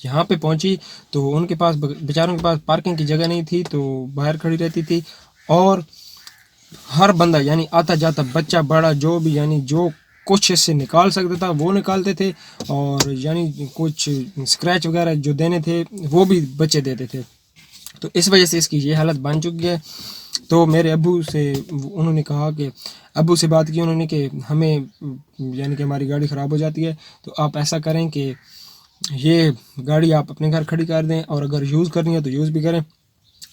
यहाँ पे पहुँची तो उनके पास बेचारों के पास पार्किंग की जगह नहीं थी, तो बाहर खड़ी रहती थी। और हर बंदा यानी आता जाता, बच्चा बड़ा, जो भी यानी जो कुछ इससे निकाल सकता था वो निकालते थे, और यानी कुछ स्क्रैच वगैरह जो देने थे वो भी बच्चे देते थे। तो इस वजह से इसकी ये हालत बन चुकी है। तो मेरे अब्बू से उन्होंने कहा कि अब्बू से बात की उन्होंने कि हमें यानी कि हमारी गाड़ी ख़राब हो जाती है, तो आप ऐसा करें कि ये गाड़ी आप अपने घर खड़ी कर दें, और अगर यूज़ करनी है तो यूज़ भी करें।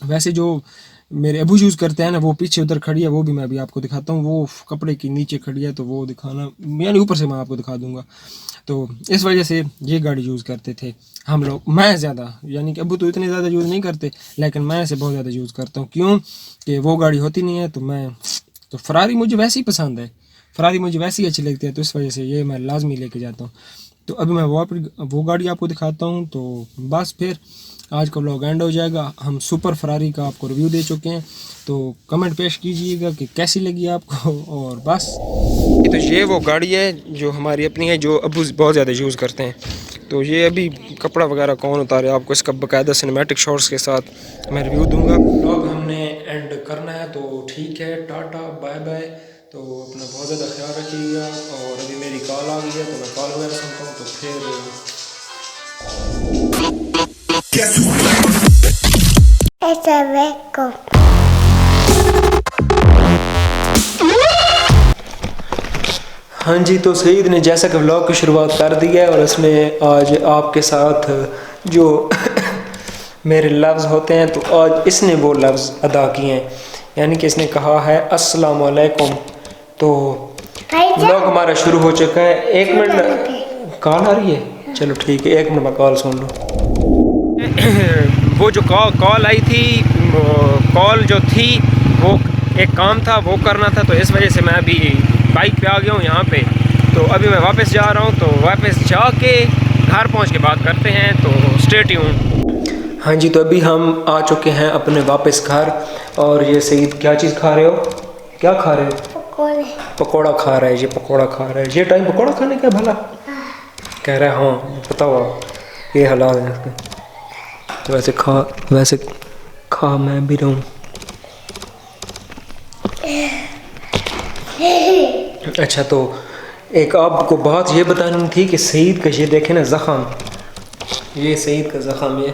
वैसे जो मेरे अबू यूज़ करते हैं ना, वो पीछे उधर खड़ी है, वो भी मैं अभी आपको दिखाता हूँ, वो कपड़े के नीचे खड़ी है, तो वो दिखाना यानी ऊपर से मैं आपको दिखा दूँगा। तो इस वजह से ये गाड़ी यूज़ करते थे हम लोग, मैं ज़्यादा, यानी कि अबू तो इतने ज़्यादा यूज़ नहीं करते, लेकिन मैं से बहुत ज़्यादा यूज़ करता हूँ। क्यों कि वो गाड़ी होती नहीं है, तो फरारी मुझे वैसे ही पसंद है, फरारी मुझे वैसे ही अच्छी लगती है, तो इस वजह से ये मैं लाजमी लेके जाता हूँ। तो अभी मैं वो गाड़ी आपको दिखाता हूँ। तो बस फिर आज का व्लॉग एंड हो जाएगा। हम सुपर फरारी का आपको रिव्यू दे चुके हैं, तो कमेंट पेश कीजिएगा कि कैसी लगी आपको। और बस तो ये वो गाड़ी है जो हमारी अपनी है, जो अबू बहुत ज़्यादा यूज़ करते हैं। तो ये अभी कपड़ा वगैरह कौन उतारे, आपको इसका बाकायदा सिनेमैटिक शॉट्स के साथ मैं रिव्यू दूंगा। व्लॉग हमने एंड करना है, तो ठीक है, टाटा बाय बाय। तो अपना बहुत ज़्यादा ख्याल रखिएगा। और अभी मेरी कॉल आ गई है, तो मैं कॉल वगैरह सुनता हूँ, तो फिर हाँ जी, तो सईद ने जैसा कि व्लॉग की शुरुआत कर दी है, और इसने आज आपके साथ जो मेरे लफ्ज़ होते हैं, तो आज इसने वो लफ्ज़ अदा किए हैं, यानी कि इसने कहा है अस्सलाम वालेकुम। तो व्लॉग हमारा शुरू हो चुका है। 1 मिनट, कॉल आ रही है, चलो ठीक है, 1 मिनट में कॉल सुन लो। वो जो कॉल आई थी, कॉल जो थी वो एक काम था, वो करना था, तो इस वजह से मैं अभी बाइक पे आ गया हूँ यहाँ पे। तो अभी मैं वापस जा रहा हूँ, तो वापस जाके घर पहुँच के बात करते हैं, तो स्टे ट्यून। हाँ जी, तो अभी हम आ चुके हैं अपने वापस घर। और ये सईद क्या चीज़ खा रहे हो, क्या खा रहे हो? पकौड़ा खा रहा है, ये पकौड़ा खा रहा है। ये टाइम पकौड़ा खाने का भला कह रहा है? हाँ पता हुआ, ये हालात है इसके। तो वैसे खा मैं भी रहूँ। अच्छा, तो एक आपको बात ये बतानी थी कि सईद का ये देखे ना ज़ख़म, ये सईद का ज़ख़म ये।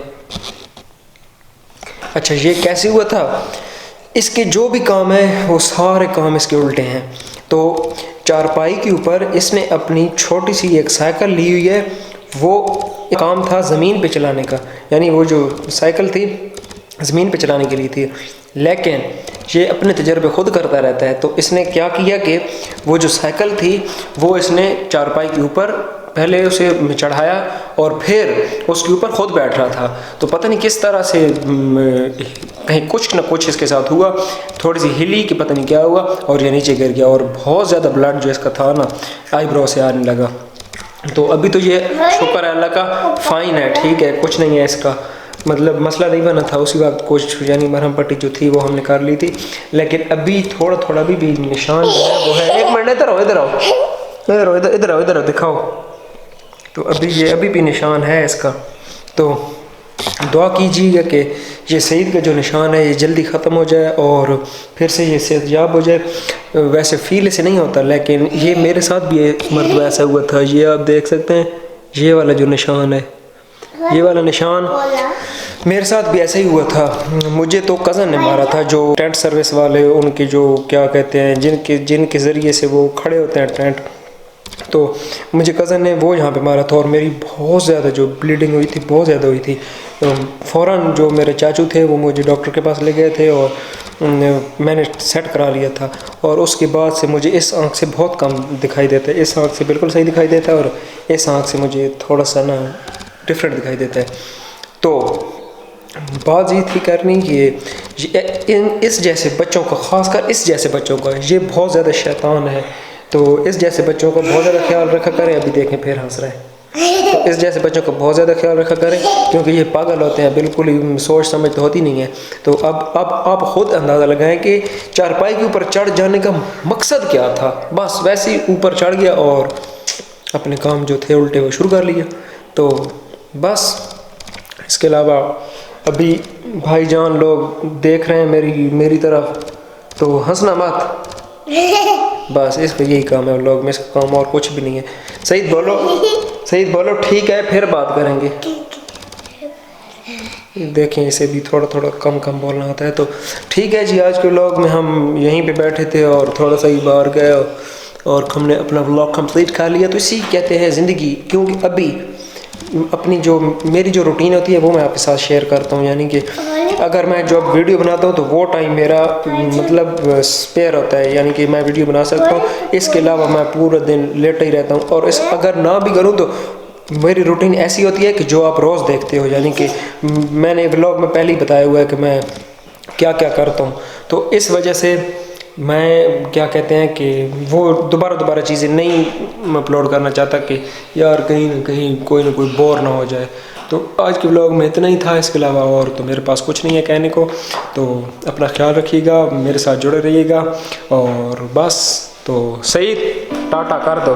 अच्छा, ये कैसे हुआ था? इसके जो भी काम है वो सारे काम इसके उल्टे हैं। तो चारपाई के ऊपर इसने अपनी छोटी सी एक साइकिल ली हुई है, वो काम था ज़मीन पे चलाने का, यानी वो जो साइकिल थी ज़मीन पे चलाने के लिए थी, लेकिन ये अपने तजर्बे ख़ुद करता रहता है। तो इसने क्या किया कि वो जो साइकिल थी वो इसने चारपाई के ऊपर पहले उसे चढ़ाया और फिर उसके ऊपर ख़ुद बैठ रहा था। तो पता नहीं किस तरह से कहीं कुछ ना कुछ इसके साथ हुआ, थोड़ी सी हिली कि पता नहीं क्या हुआ, और ये नीचे गिर गया, और बहुत ज़्यादा ब्लड जो इसका था ना आईब्रो से आने लगा। तो अभी तो ये शुक्र है अल्लाह का फ़ाइन है, ठीक है, कुछ नहीं है इसका, मतलब मसला नहीं बना था उसी वक्त, कुछ यानी मरहम पट्टी जो थी वो हमने कर ली थी, लेकिन अभी थोड़ा थोड़ा भी निशान जो है वो है। 1 मिनट, इधर आओ दिखाओ। तो अभी भी निशान है इसका। तो दुआ कीजिएगा कि ये सईद का जो निशान है ये जल्दी ख़त्म हो जाए और फिर से ये सेहतयाब हो जाए। वैसे फ़ील से नहीं होता, लेकिन ये मेरे साथ भी एक मरतबा ऐसा हुआ था। ये आप देख सकते हैं, ये वाला जो निशान है, ये वाला निशान मेरे साथ भी ऐसा ही हुआ था। मुझे तो कज़न ने मारा था, जो टेंट सर्विस वाले, उनके जो क्या कहते हैं, जिनके ज़रिए से वो खड़े होते हैं टेंट, तो मुझे कज़न ने वो यहाँ पे मारा था और मेरी बहुत ज़्यादा जो ब्लीडिंग हुई थी, बहुत ज़्यादा हुई थी। फ़ौरन जो मेरे चाचू थे वो मुझे डॉक्टर के पास ले गए थे और मैंने सेट करा लिया था। और उसके बाद से मुझे इस आँख से बहुत कम दिखाई देता है, इस आँख से बिल्कुल सही दिखाई देता है और इस आँख से मुझे थोड़ा सा ना डिफरेंट दिखाई देता है। तो बात ये थी करनी कि इस जैसे बच्चों का, ख़ासकर इस जैसे बच्चों का, ये बहुत ज़्यादा शैतान है। तो इस जैसे बच्चों का बहुत ज़्यादा ख्याल रखा करें। अभी देखें फिर हंस रहे हैं। तो इस जैसे बच्चों का बहुत ज़्यादा ख्याल रखा करें, क्योंकि ये पागल होते हैं, बिल्कुल ही सोच समझ तो होती नहीं है। तो अब आप ख़ुद अंदाज़ा लगाएं कि चारपाई के ऊपर चढ़ जाने का मकसद क्या था। बस वैसे ही ऊपर चढ़ गया और अपने काम जो थे उल्टे वो शुरू कर लिया। तो बस इसके अलावा अभी भाईजान लोग देख रहे हैं मेरी तरफ, तो हंसना मत, बस इसका यही काम है व्लॉग में, इसका काम और कुछ भी नहीं है। सईद बोलो ठीक है, फिर बात करेंगे। देखें इसे भी थोड़ा थोड़ा कम बोलना होता है। तो ठीक है जी, आज के व्लॉग में हम यहीं पे बैठे थे और थोड़ा सा ही बाहर गए और हमने अपना व्लॉग कंप्लीट कर लिया। तो इसी कहते हैं ज़िंदगी, क्योंकि अभी अपनी जो मेरी जो रूटीन होती है वो मैं आपके साथ शेयर करता हूँ। यानी कि अगर मैं जब वीडियो बनाता हूँ तो वो टाइम मेरा मतलब स्पेयर होता है, यानी कि मैं वीडियो बना सकता हूँ। इसके अलावा मैं पूरा दिन लेटा ही रहता हूँ। और अगर ना भी करूँ तो मेरी रूटीन ऐसी होती है कि जो आप रोज़ देखते हो। यानी कि मैंने व्लॉग में पहले ही बताया हुआ है कि मैं क्या क्या करता हूँ। तो इस वजह से मैं क्या कहते हैं कि वो दोबारा चीज़ें नहीं अपलोड करना चाहता कि यार कहीं ना कहीं कोई ना कोई बोर ना हो जाए। तो आज के व्लॉग में इतना ही था, इसके अलावा और तो मेरे पास कुछ नहीं है कहने को। तो अपना ख्याल रखिएगा, मेरे साथ जुड़े रहिएगा और बस। तो सईद टाटा कर दो।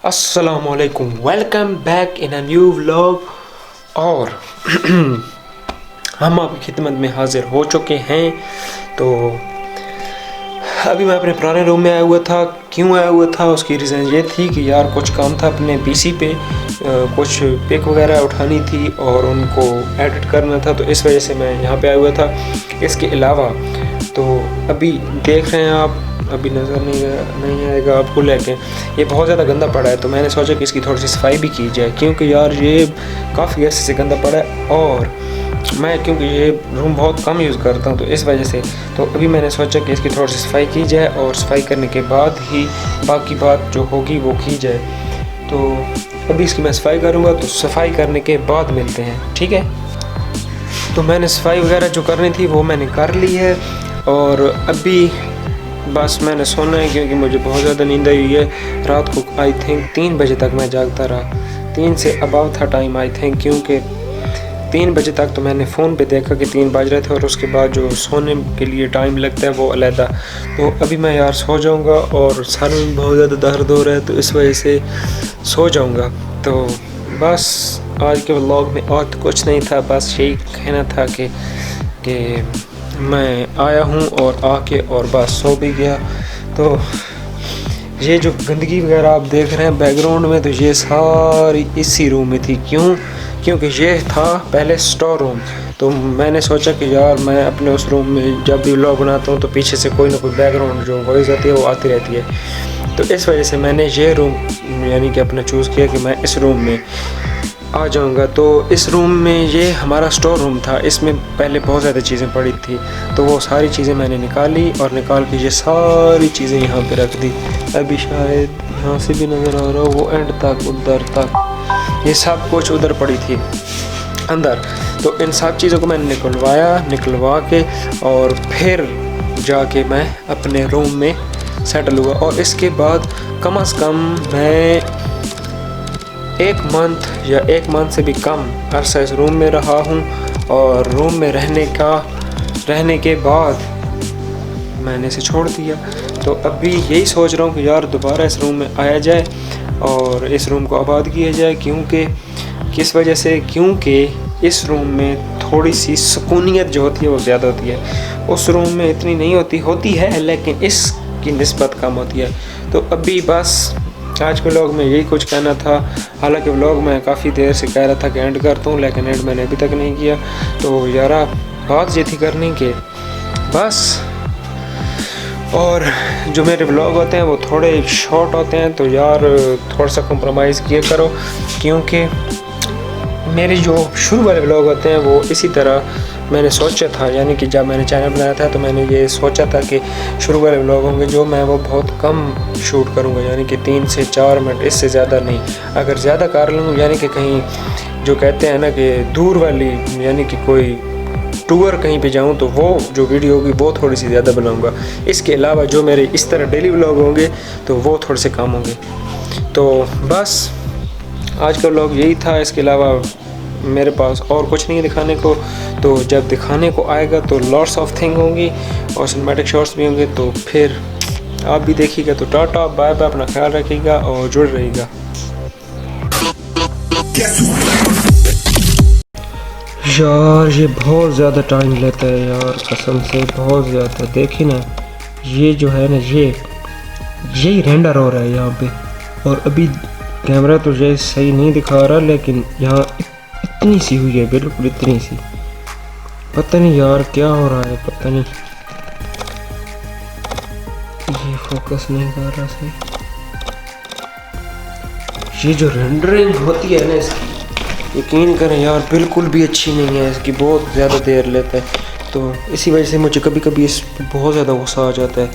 अस्सलामुअलैकुम, welcome back in a new vlog. और हम आपकी खिदमत में हाजिर हो चुके हैं। तो अभी मैं अपने पुराने रूम में आया हुआ था। क्यों आया हुआ था, उसकी रीज़न ये थी कि यार कुछ काम था अपने पीसी पे, कुछ पिक वगैरह उठानी थी और उनको एडिट करना था। तो इस वजह से मैं यहाँ पे आया हुआ था। इसके अलावा तो अभी देख रहे हैं आप, अभी नज़र नहीं आएगा आपको, लेकिन ये बहुत ज़्यादा गंदा पड़ा है। तो मैंने सोचा कि इसकी थोड़ी सी सफाई भी की जाए, क्योंकि यार ये काफ़ी अरसे से गंदा पड़ा है और मैं क्योंकि ये रूम बहुत कम यूज़ करता हूँ तो इस वजह से। तो अभी मैंने सोचा कि इसकी थोड़ी सी सफाई की जाए और सफाई करने के बाद ही बाकी बात जो होगी वो की जाए। तो अभी इसकी मैं सफाई करूँगा, तो सफाई करने के बाद मिलते हैं, ठीक है। तो मैंने सफाई वगैरह जो करनी थी वो मैंने कर ली है और अभी बस मैंने सोना है, क्योंकि मुझे बहुत ज़्यादा नींद आई हुई है। रात को आई थिंक 3 बजे तक मैं जागता रहा, 3 से अबाव था टाइम आई थिंक, क्योंकि 3 बजे तक तो मैंने फ़ोन पे देखा कि 3 बज रहे थे और उसके बाद जो सोने के लिए टाइम लगता है वो अलहदा। तो अभी मैं यार सो जाऊंगा और सर में बहुत ज़्यादा दर्द हो रहा है, तो इस वजह से सो जाऊंगा। तो बस आज के व्लॉग में और तो कुछ नहीं था, बस यही कहना था कि मैं आया हूँ और आके और बस सो भी गया। तो ये जो गंदगी वगैरह आप देख रहे हैं बैकग्राउंड में, तो ये सारी इसी रूम में थी। क्योंकि ये था पहले स्टोर रूम। तो मैंने सोचा कि यार मैं अपने उस रूम में जब भी व्लॉग बनाता हूँ तो पीछे से कोई ना कोई बैकग्राउंड जो वॉइस आती है वो आती रहती है। तो इस वजह से मैंने ये रूम यानी कि अपना चूज़ किया कि मैं इस रूम में आ जाऊंगा। तो इस रूम में ये हमारा स्टोर रूम था, इसमें पहले बहुत ज़्यादा चीज़ें पड़ी थी। तो वो सारी चीज़ें मैंने निकाली और निकाल के ये सारी चीज़ें यहाँ पे रख दी। अभी शायद यहाँ से भी नज़र आ रहा हो, वो एंड तक उधर तक ये सब कुछ उधर पड़ी थी अंदर। तो इन सब चीज़ों को मैंने निकलवा के और फिर जाके मैं अपने रूम में सेटल हुआ। और इसके बाद कम से कम मैं 1 मंथ या 1 मंथ से भी कम अरसा इस रूम में रहा हूँ। और रूम में रहने के बाद मैंने इसे छोड़ दिया। तो अभी यही सोच रहा हूँ कि यार दोबारा इस रूम में आया जाए और इस रूम को आबाद किया जाए। क्योंकि किस वजह से, क्योंकि इस रूम में थोड़ी सी सुकूनियत जो होती है वो ज़्यादा होती है। उस रूम में इतनी नहीं होती है लेकिन इसकी निस्बत कम होती है। तो अभी बस आज के व्लॉग में यही कुछ कहना था। हालांकि व्लॉग मैं काफ़ी देर से कह रहा था कि एंड करता हूँ, लेकिन एंड मैंने अभी तक नहीं किया। तो यारा बात ये थी करने के बस। और जो मेरे व्लॉग होते हैं वो थोड़े शॉर्ट होते हैं, तो यार थोड़ा सा कॉम्प्रोमाइज़ किया करो। क्योंकि मेरे जो शुरू वाले व्लॉग होते हैं वो इसी तरह मैंने सोचा था, यानी कि जब मैंने चैनल बनाया था तो मैंने ये सोचा था कि शुरू वाले व्लॉग होंगे जो मैं वो बहुत कम शूट करूँगा, यानी कि 3 से 4 मिनट, इससे ज़्यादा नहीं। अगर ज़्यादा कर लूँ, यानी कि कहीं जो कहते हैं ना कि दूर वाली, यानी कि कोई टूर कहीं पे जाऊं, तो वो जो वीडियो होगी वो थोड़ी सी ज़्यादा बनाऊंगा। इसके अलावा जो मेरे इस तरह डेली व्लॉग होंगे तो वो थोड़े से कम होंगे। तो बस आज का व्लॉग यही था। इसके अलावा मेरे पास और कुछ नहीं दिखाने को। तो जब दिखाने को आएगा तो लॉट्स ऑफ थिंग होंगी और सिनेमैटिक शॉट्स भी होंगे। तो फिर आप भी देखिएगा। तो टाटा बाय बाय, अपना ख्याल रखिएगा और जुड़ रहिएगा। यार ये बहुत ज़्यादा टाइम लेता है यार, कसम से बहुत ज़्यादा। देखिए ना, ये जो है ना, यही रेंडर हो रहा है यहाँ पे। और अभी कैमरा तो ये सही नहीं दिखा रहा, लेकिन यहाँ इतनी सी हुई है, बिल्कुल इतनी सी। पता नहीं यार क्या हो रहा है, पता नहीं। ये फोकस नहीं कर रहा सही। ये जो रेंडरिंग होती है ना इसकी, यकीन करें यार बिल्कुल भी अच्छी नहीं है इसकी, बहुत ज़्यादा देर लेता है। तो इसी वजह से मुझे कभी कभी इस पर बहुत ज़्यादा गुस्सा आ जाता है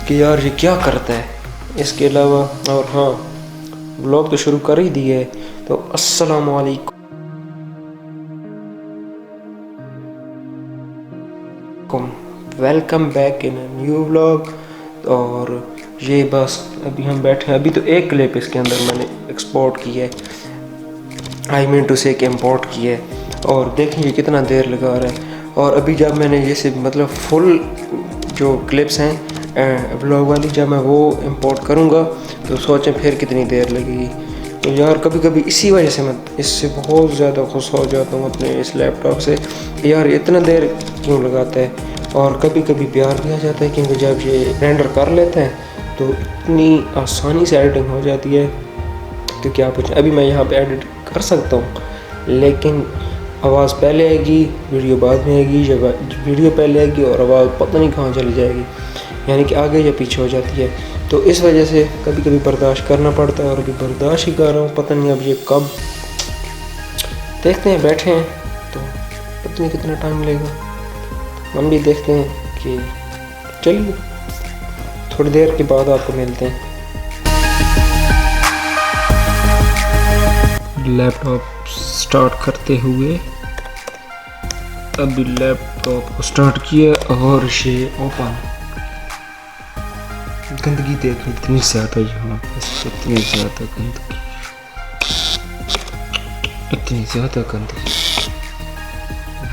कि यार ये क्या करता है। इसके अलावा और हाँ, व्लॉग तो शुरू कर ही दिए है। तो अस्सलाम वालेकुम, welcome back in a new vlog. और ये बस अभी हम बैठे हैं। अभी तो एक क्लिप इसके अंदर मैंने एक्सपोर्ट की है, आई मीन टू से कि इम्पोर्ट की है। और देखिए कितना देर लगा रहा है। और अभी जब मैंने जैसे मतलब फुल जो क्लिप्स हैं व्लॉग वाली, जब मैं वो इम्पोर्ट करूँगा तो सोचें फिर कितनी देर लगेगी। तो यार कभी कभी इसी वजह से मैं इससे बहुत ज़्यादा खुश हो जाता हूँ अपने इस लैपटॉप से, यार इतना देर क्यों लगाता है। और कभी कभी प्यार भी आ जाता है, क्योंकि जब ये रेंडर कर लेते हैं तो इतनी आसानी से एडिटिंग हो जाती है। तो क्या पूछें, अभी मैं यहाँ पे एडिट कर सकता हूँ, लेकिन आवाज़ पहले आएगी, वीडियो बाद में आएगी, या वीडियो पहले आएगी और आवाज़ पता नहीं कहाँ चली जाएगी, यानी कि आगे या पीछे हो जाती है। तो इस वजह से कभी कभी बर्दाश्त करना पड़ता है, और अभी बर्दाश्त ही कर रहा हूँ। पता नहीं अब ये कब, देखते हैं, बैठे हैं तो पता नहीं कितना टाइम लगेगा। हम भी देखते हैं कि चलिए थोड़ी देर के बाद आपको मिलते हैं। लैपटॉप स्टार्ट करते हुए, अभी लैपटॉप को स्टार्ट किया और ये ओपन। गंदगी देखिए इतनी ज़्यादा यहाँ पे, इतनी ज़्यादा गंदगी, इतनी ज़्यादा गंदगी।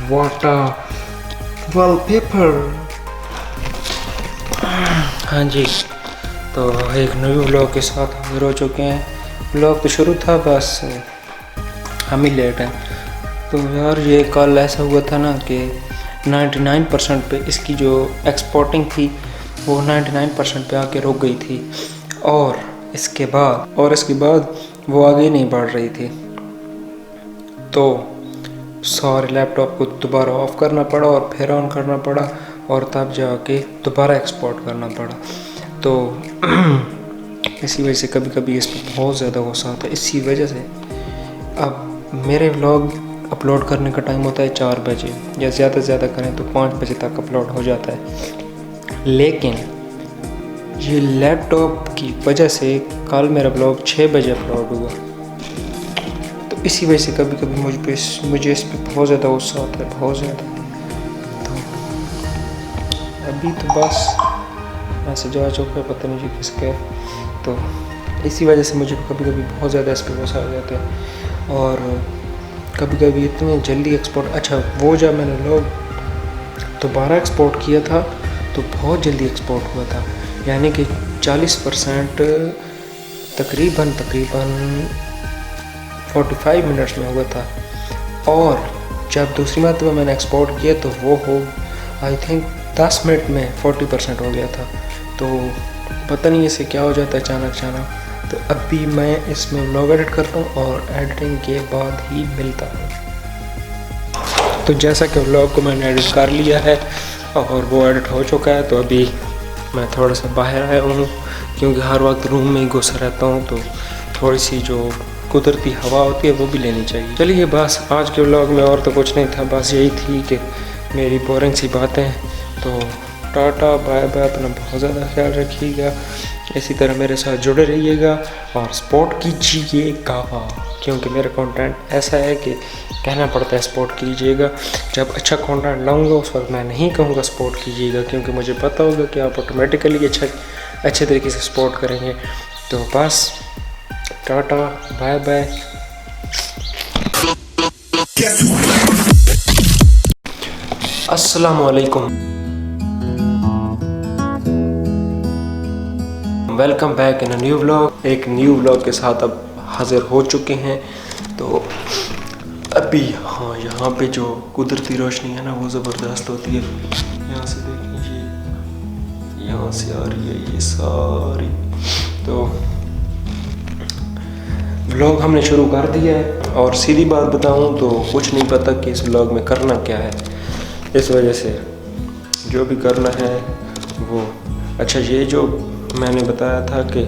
Water wallpaper. हाँ जी, तो एक नए व्लॉग के साथ हाजिर हो चुके हैं। व्लॉग तो शुरू था, बस हम ही लेट हैं। तो यार ये कल ऐसा हुआ था ना कि 99% पे इसकी जो एक्सपोर्टिंग थी वो 99% पे आके रुक गई थी, और इसके बाद वो आगे नहीं बढ़ रही थी। तो सारे लैपटॉप को दोबारा ऑफ करना पड़ा और फिर ऑन करना पड़ा, और तब जाके दोबारा एक्सपोर्ट करना पड़ा। तो इसी वजह से कभी कभी इस पर बहुत ज़्यादा गुस्सा आता है। इसी वजह से अब मेरे व्लॉग अपलोड करने का टाइम होता है 4 बजे, या ज़्यादा से ज़्यादा करें तो 5 बजे तक अपलोड हो जाता है। लेकिन ये लैपटॉप की वजह से कल मेरा व्लॉग 6 बजे अपलोड हुआ। तो इसी वजह से कभी कभी मुझे इस पर बहुत ज़्यादा गुस्सा आता है, बहुत ज़्यादा। तो अभी तो बस मैसेज आ चुका है, पता नहीं किसका है। तो इसी वजह से मुझे कभी कभी बहुत ज़्यादा इस पर गुस्सा आ जाता है। और कभी कभी इतने जल्दी एक्सपोर्ट, अच्छा वो जब मैंने लोग दोबारा एक्सपोर्ट किया था तो बहुत जल्दी एक्सपोर्ट हुआ था, यानी कि 40% तकरीबन 45 मिनट्स में हुआ था। और जब दूसरी मरतबा मैंने एक्सपोर्ट किया तो वो हो आई थिंक 10 मिनट में 40% हो गया था। तो पता नहीं इसे क्या हो जाता है अचानक। तो अभी मैं इसमें व्लॉग एडिट करता हूँ और एडिटिंग के बाद ही मिलता हूँ। तो जैसा कि व्लॉग को मैंने एडिट कर लिया है और वो एडिट हो चुका है, तो अभी मैं थोड़ा सा बाहर आया हूँ क्योंकि हर वक्त रूम में ही घुसा रहता हूँ, तो थोड़ी सी जो कुदरती हवा होती है वो भी लेनी चाहिए। चलिए बस आज के व्लॉग में और तो कुछ नहीं था, बस यही थी कि मेरी बोरिंग सी बातें। तो टाटा बाय बाय, अपना बहुत ज़्यादा ख्याल रखिएगा, इसी तरह मेरे साथ जुड़े रहिएगा और सपोर्ट कीजिएगा क्योंकि मेरा कंटेंट ऐसा है कि कहना पड़ता है सपोर्ट कीजिएगा। जब अच्छा कंटेंट लाऊंगा उस वक्त मैं नहीं कहूँगा सपोर्ट कीजिएगा, क्योंकि मुझे पता होगा कि आप ऑटोमेटिकली अच्छे तरीके से सपोर्ट करेंगे। तो बस टाटा बाय बाय। अस्सलाम वालेकुम, welcome back in a new vlog. एक न्यू व्लॉग के साथ अब हाजिर हो चुके हैं। तो अभी हाँ, यहाँ पे जो कुदरती रोशनी है ना वो ज़बरदस्त होती है। यहाँ से देखिए, यहाँ से आ रही है ये सारी। तो व्लॉग हमने शुरू कर दिया है और सीधी बात बताऊँ तो कुछ नहीं पता कि इस व्लॉग में करना क्या है। इस वजह से जो भी करना है वो अच्छा, ये जो मैंने बताया था कि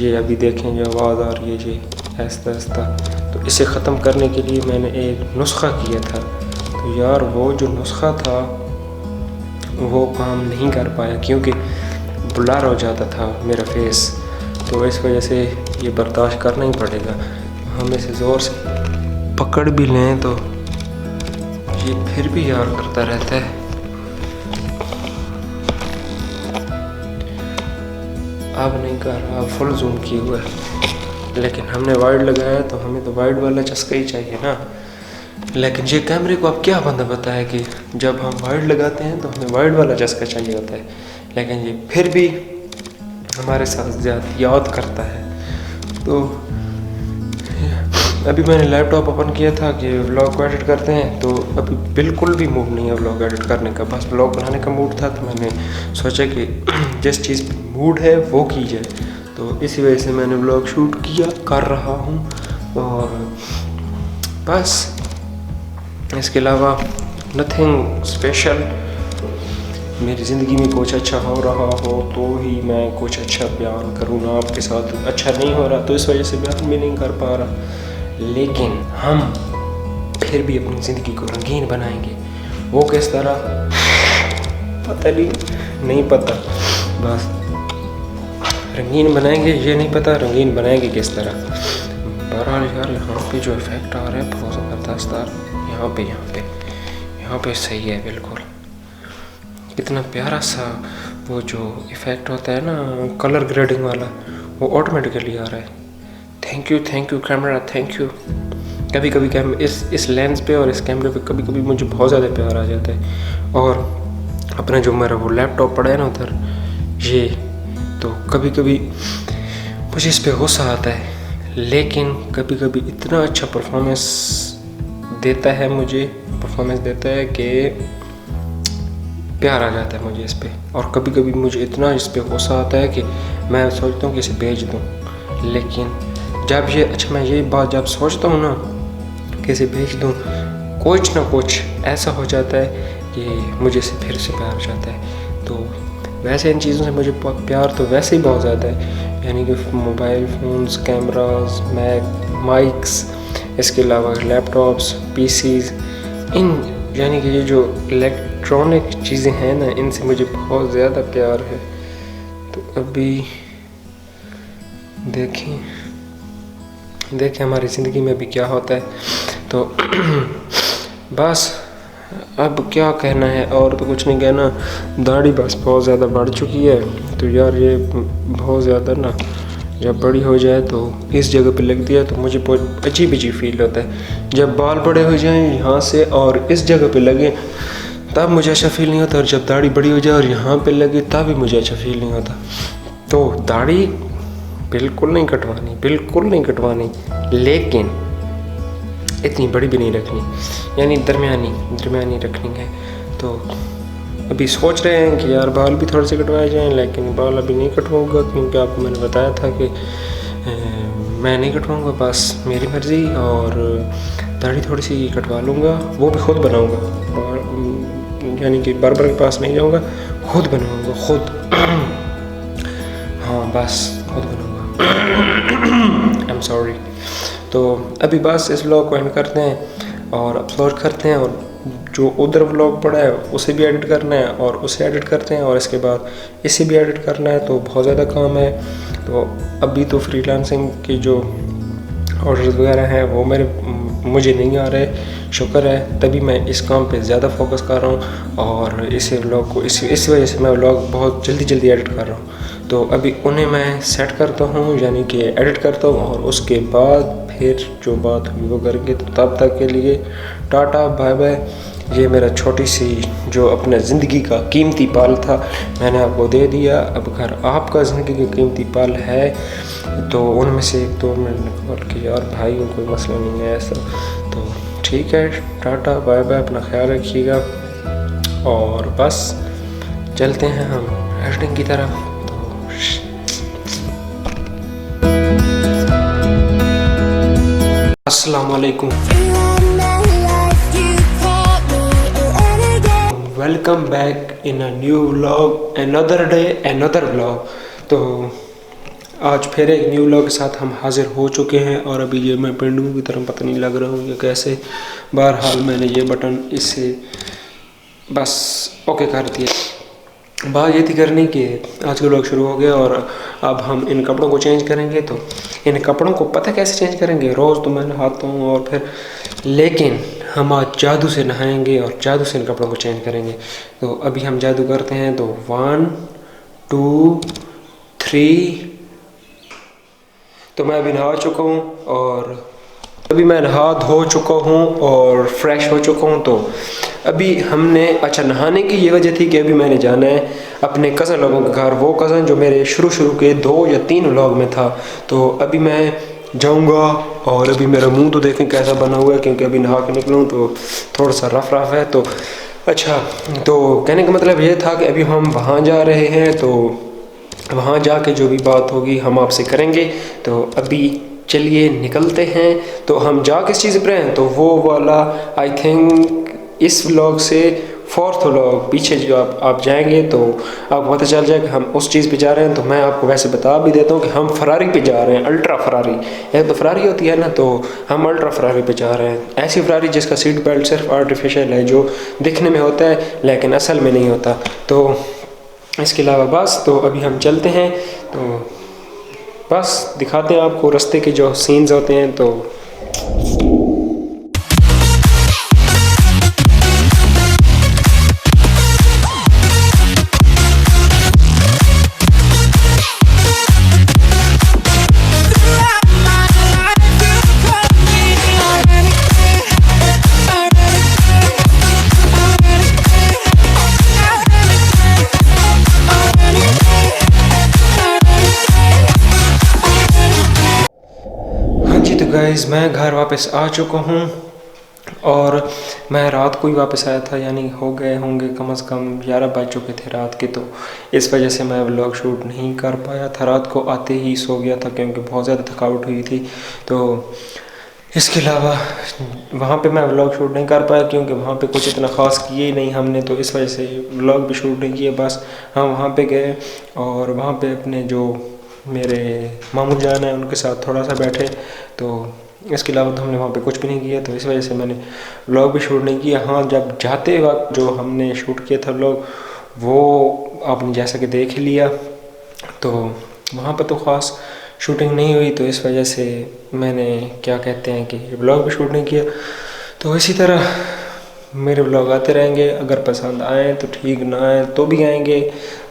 ये अभी देखें जो आवाज़ आ रही है ये आहिस्ता, तो इसे ख़त्म करने के लिए मैंने एक नुस्खा किया था। तो यार वो जो नुस्खा था वो काम नहीं कर पाया क्योंकि ब्लर हो जाता था मेरा फेस, तो इस वजह से ये बर्दाश्त करना ही पड़ेगा। हम इसे ज़ोर से पकड़ भी लें तो ये फिर भी यार करता रहता है। अब नहीं कर रहा, फुल जूम किए हुआ है, लेकिन हमने वाइड लगाया तो हमें तो वाइड वाला चस्का ही चाहिए ना। लेकिन ये कैमरे को अब क्या बंदा बताया कि जब हम वाइड लगाते हैं तो हमें वाइड वाला चस्का चाहिए होता है, लेकिन ये फिर भी हमारे साथ ज़्यादा करता है। तो अभी मैंने लैपटॉप ओपन किया था कि व्लॉग को एडिट करते हैं, तो अभी बिल्कुल भी मूड नहीं है व्लॉग एडिट करने का, बस व्लॉग बनाने का मूड था। तो मैंने सोचा कि जिस चीज़ पे मूड है वो की जाए, तो इसी वजह से मैंने व्लॉग शूट कर रहा हूँ। और बस इसके अलावा नथिंग स्पेशल। मेरी ज़िंदगी में कुछ अच्छा हो रहा हो तो ही मैं कुछ अच्छा बयान करूँ ना आपके साथ। अच्छा नहीं हो रहा तो इस वजह से बयान भी नहीं कर पा रहा, लेकिन हम फिर भी अपनी ज़िंदगी को रंगीन बनाएंगे। वो किस तरह पता नहीं पता, बस रंगीन बनाएंगे, ये नहीं पता रंगीन बनाएंगे किस तरह। बहरहाल यार यहाँ पे जो इफ़ेक्ट आ रहा है बहुत ज़बरदस्त आ रहा है। यहाँ पे सही है बिल्कुल, कितना प्यारा सा वो जो इफ़ेक्ट होता है ना कलर ग्रेडिंग वाला, वो ऑटोमेटिकली आ रहा है। Thank you camera, thank you. कभी कभी इस लेंस पे और इस कैमरे पे कभी मुझे बहुत ज़्यादा प्यार आ जाता है। और अपना जो मेरा वो लैपटॉप पड़ा है ना उधर, ये तो कभी मुझे इस पर गुस्सा आता है, लेकिन कभी इतना अच्छा परफॉर्मेंस देता है कि प्यार आ जाता है मुझे इस पे। और कभी मुझे इतना इस पे गुस्सा आता है कि मैं सोचता हूँ कि इसे बेच दूँ, लेकिन जब मैं ये बात जब सोचता हूँ ना कि इसे बेच दूँ, कुछ ना कुछ ऐसा हो जाता है कि मुझे इसे फिर से प्यार आ जाता है। तो वैसे इन चीज़ों से मुझे प्यार तो वैसे ही बहुत ज़्यादा है, यानी कि मोबाइल फ़ोन्स, कैमरास, माइक्स, इसके अलावा लैपटॉप्स, पीसीज, इन यानी कि ये जो इलेक्ट्रॉनिक चीज़ें हैं ना, इनसे मुझे बहुत ज़्यादा प्यार है। तो अभी देखें हमारी ज़िंदगी में भी क्या होता है। तो बस अब क्या कहना है, और तो कुछ नहीं कहना। दाढ़ी बस बहुत ज़्यादा बढ़ चुकी है, तो यार ये बहुत ज़्यादा ना जब बड़ी हो जाए तो इस जगह पे लग दिया तो मुझे बहुत अजीब फील होता है। जब बाल बड़े हो जाएं यहाँ से और इस जगह पे लगे तब मुझे अच्छा फील नहीं होता, और जब दाढ़ी बड़ी हो जाए और यहाँ पे लगे तब भी मुझे अच्छा फील नहीं होता। तो दाढ़ी बिल्कुल नहीं कटवानी, बिल्कुल नहीं कटवानी, लेकिन इतनी बड़ी भी नहीं रखनी, यानी दरमियानी रखनी है। तो अभी सोच रहे हैं कि यार बाल भी थोड़े से कटवाए जाएं, लेकिन बाल अभी नहीं कटवाऊँगा क्योंकि आपको मैंने बताया था कि मैं नहीं कटवाऊँगा, बस मेरी मर्ज़ी। और दाढ़ी थोड़ी सी कटवा लूँगा, वो भी खुद बनाऊँगा, यानी कि बार्बर के पास नहीं जाऊँगा, खुद बनवाऊँगा खुद। हाँ बस खुद बनवाऊँगा। I am sorry. तो अभी बस इस व्लॉग को एंड करते हैं और अपलोड करते हैं, और जो उधर व्लॉग पड़ा है उसे भी एडिट करना है और उसे एडिट करते हैं, और इसके बाद इसे भी एडिट करना है। तो बहुत ज़्यादा काम है। तो अभी तो फ्रीलांसिंग की जो ऑर्डर्स वगैरह हैं वो मुझे नहीं आ रहे, शुक्र है, तभी मैं इस काम पे ज़्यादा फोकस कर रहा हूँ। और इस व्लॉग को इस वजह से मैं व्लॉग बहुत जल्दी एडिट कर रहा हूँ। तो अभी उन्हें मैं सेट करता हूँ, यानी कि एडिट करता हूँ, और उसके बाद फिर जो बात हुई वो करेंगे। तो तब तक के लिए टाटा बाय बाय। ये मेरा छोटी सी जो अपने ज़िंदगी का कीमती पल था मैंने आपको दे दिया। अब अगर आपका ज़िंदगी का कीमती पल है तो उनमें से एक दो मिनट निकाल के यार भाई कोई मसला नहीं है ऐसा, तो ठीक है, टाटा बाय बाय, अपना ख्याल रखिएगा। और बस चलते हैं हम एडिटिंग की तरफ। अस्सलाम वालेकुम, welcome back in a new vlog, another day another vlog. तो आज फिर एक न्यू व्लॉग के साथ हम हाजिर हो चुके हैं। और अभी ये मैं पेंडुओं की तरह पता नहीं लग रहा हूँ या कैसे, बहरहाल मैंने ये बटन इससे बस ओके कर दिया। बात ये थी करनी कि आज का व्लॉग शुरू हो गया और अब हम इन कपड़ों को चेंज करेंगे। तो इन कपड़ों को पता कैसे चेंज करेंगे, रोज़ तो मैं नहाता हूँ और फिर, लेकिन हम आज जादू से नहाएंगे और जादू से इन कपड़ों को चेंज करेंगे। तो अभी हम जादू करते हैं। तो 1 2 3। तो मैं अभी नहा चुका हूँ और अभी मैं नहा धो चुका हूँ और फ्रेश हो चुका हूँ। तो अभी हमने, अच्छा, नहाने की ये वजह थी कि अभी मैंने जाना है अपने कज़न लोगों के घर, वो कज़न जो मेरे शुरू के 2 या 3 व्लॉग में था। तो अभी मैं जाऊंगा और अभी मेरा मुंह तो देखें कैसा बना हुआ है, क्योंकि अभी नहा के निकलूँ तो थोड़ा सा रफ है। तो अच्छा, तो कहने का मतलब ये था कि अभी हम वहाँ जा रहे हैं, तो वहाँ जाके जो भी बात होगी हम आपसे करेंगे। तो अभी चलिए निकलते हैं। तो हम जा किस चीज़ पर हैं, तो वो वाला आई थिंक इस व्लॉग से 4th व्लॉग पीछे जो आप जाएंगे तो आपको पता चल जाए कि हम उस चीज़ पे जा रहे हैं। तो मैं आपको वैसे बता भी देता हूँ कि हम फरारी पे जा रहे हैं, अल्ट्रा फरारी। एक तो फरारी होती है ना, तो हम अल्ट्रा फरारी पे जा रहे हैं। ऐसी फरारी जिसका सीट बेल्ट सिर्फ आर्टिफिशियल है, जो दिखने में होता है लेकिन असल में नहीं होता। तो इसके अलावा बस, तो अभी हम चलते हैं। तो बस दिखाते हैं आपको रास्ते के जो सीन्स होते हैं। तो गाइस, मैं घर वापस आ चुका हूँ और मैं रात को ही वापस आया था, यानी हो गए होंगे कम से कम 11 बज चुके थे रात के। तो इस वजह से मैं व्लॉग शूट नहीं कर पाया था, रात को आते ही सो गया था क्योंकि बहुत ज़्यादा थकावट हुई थी। तो इसके अलावा वहाँ पे मैं व्लॉग शूट नहीं कर पाया क्योंकि वहाँ पे कुछ इतना ख़ास किए ही नहीं हमने, तो इस वजह से व्लॉग भी शूट नहीं किए। बस हम वहाँ पे गए और वहाँ पे अपने जो मेरे मामू जान है उनके साथ थोड़ा सा बैठे। तो इसके अलावा तो हमने वहाँ पे कुछ भी नहीं किया, तो इस वजह से मैंने व्लॉग भी शूट नहीं किया। हाँ, जब जाते वक्त जो हमने शूट किया था व्लॉग, वो आपने जैसा कि देख ही लिया। तो वहाँ पर तो ख़ास शूटिंग नहीं हुई, तो इस वजह से मैंने क्या कहते हैं कि व्लॉग भी शूट नहीं किया। तो इसी तरह मेरे व्लॉग आते रहेंगे, अगर पसंद आए तो ठीक, ना आए तो भी आएंगे।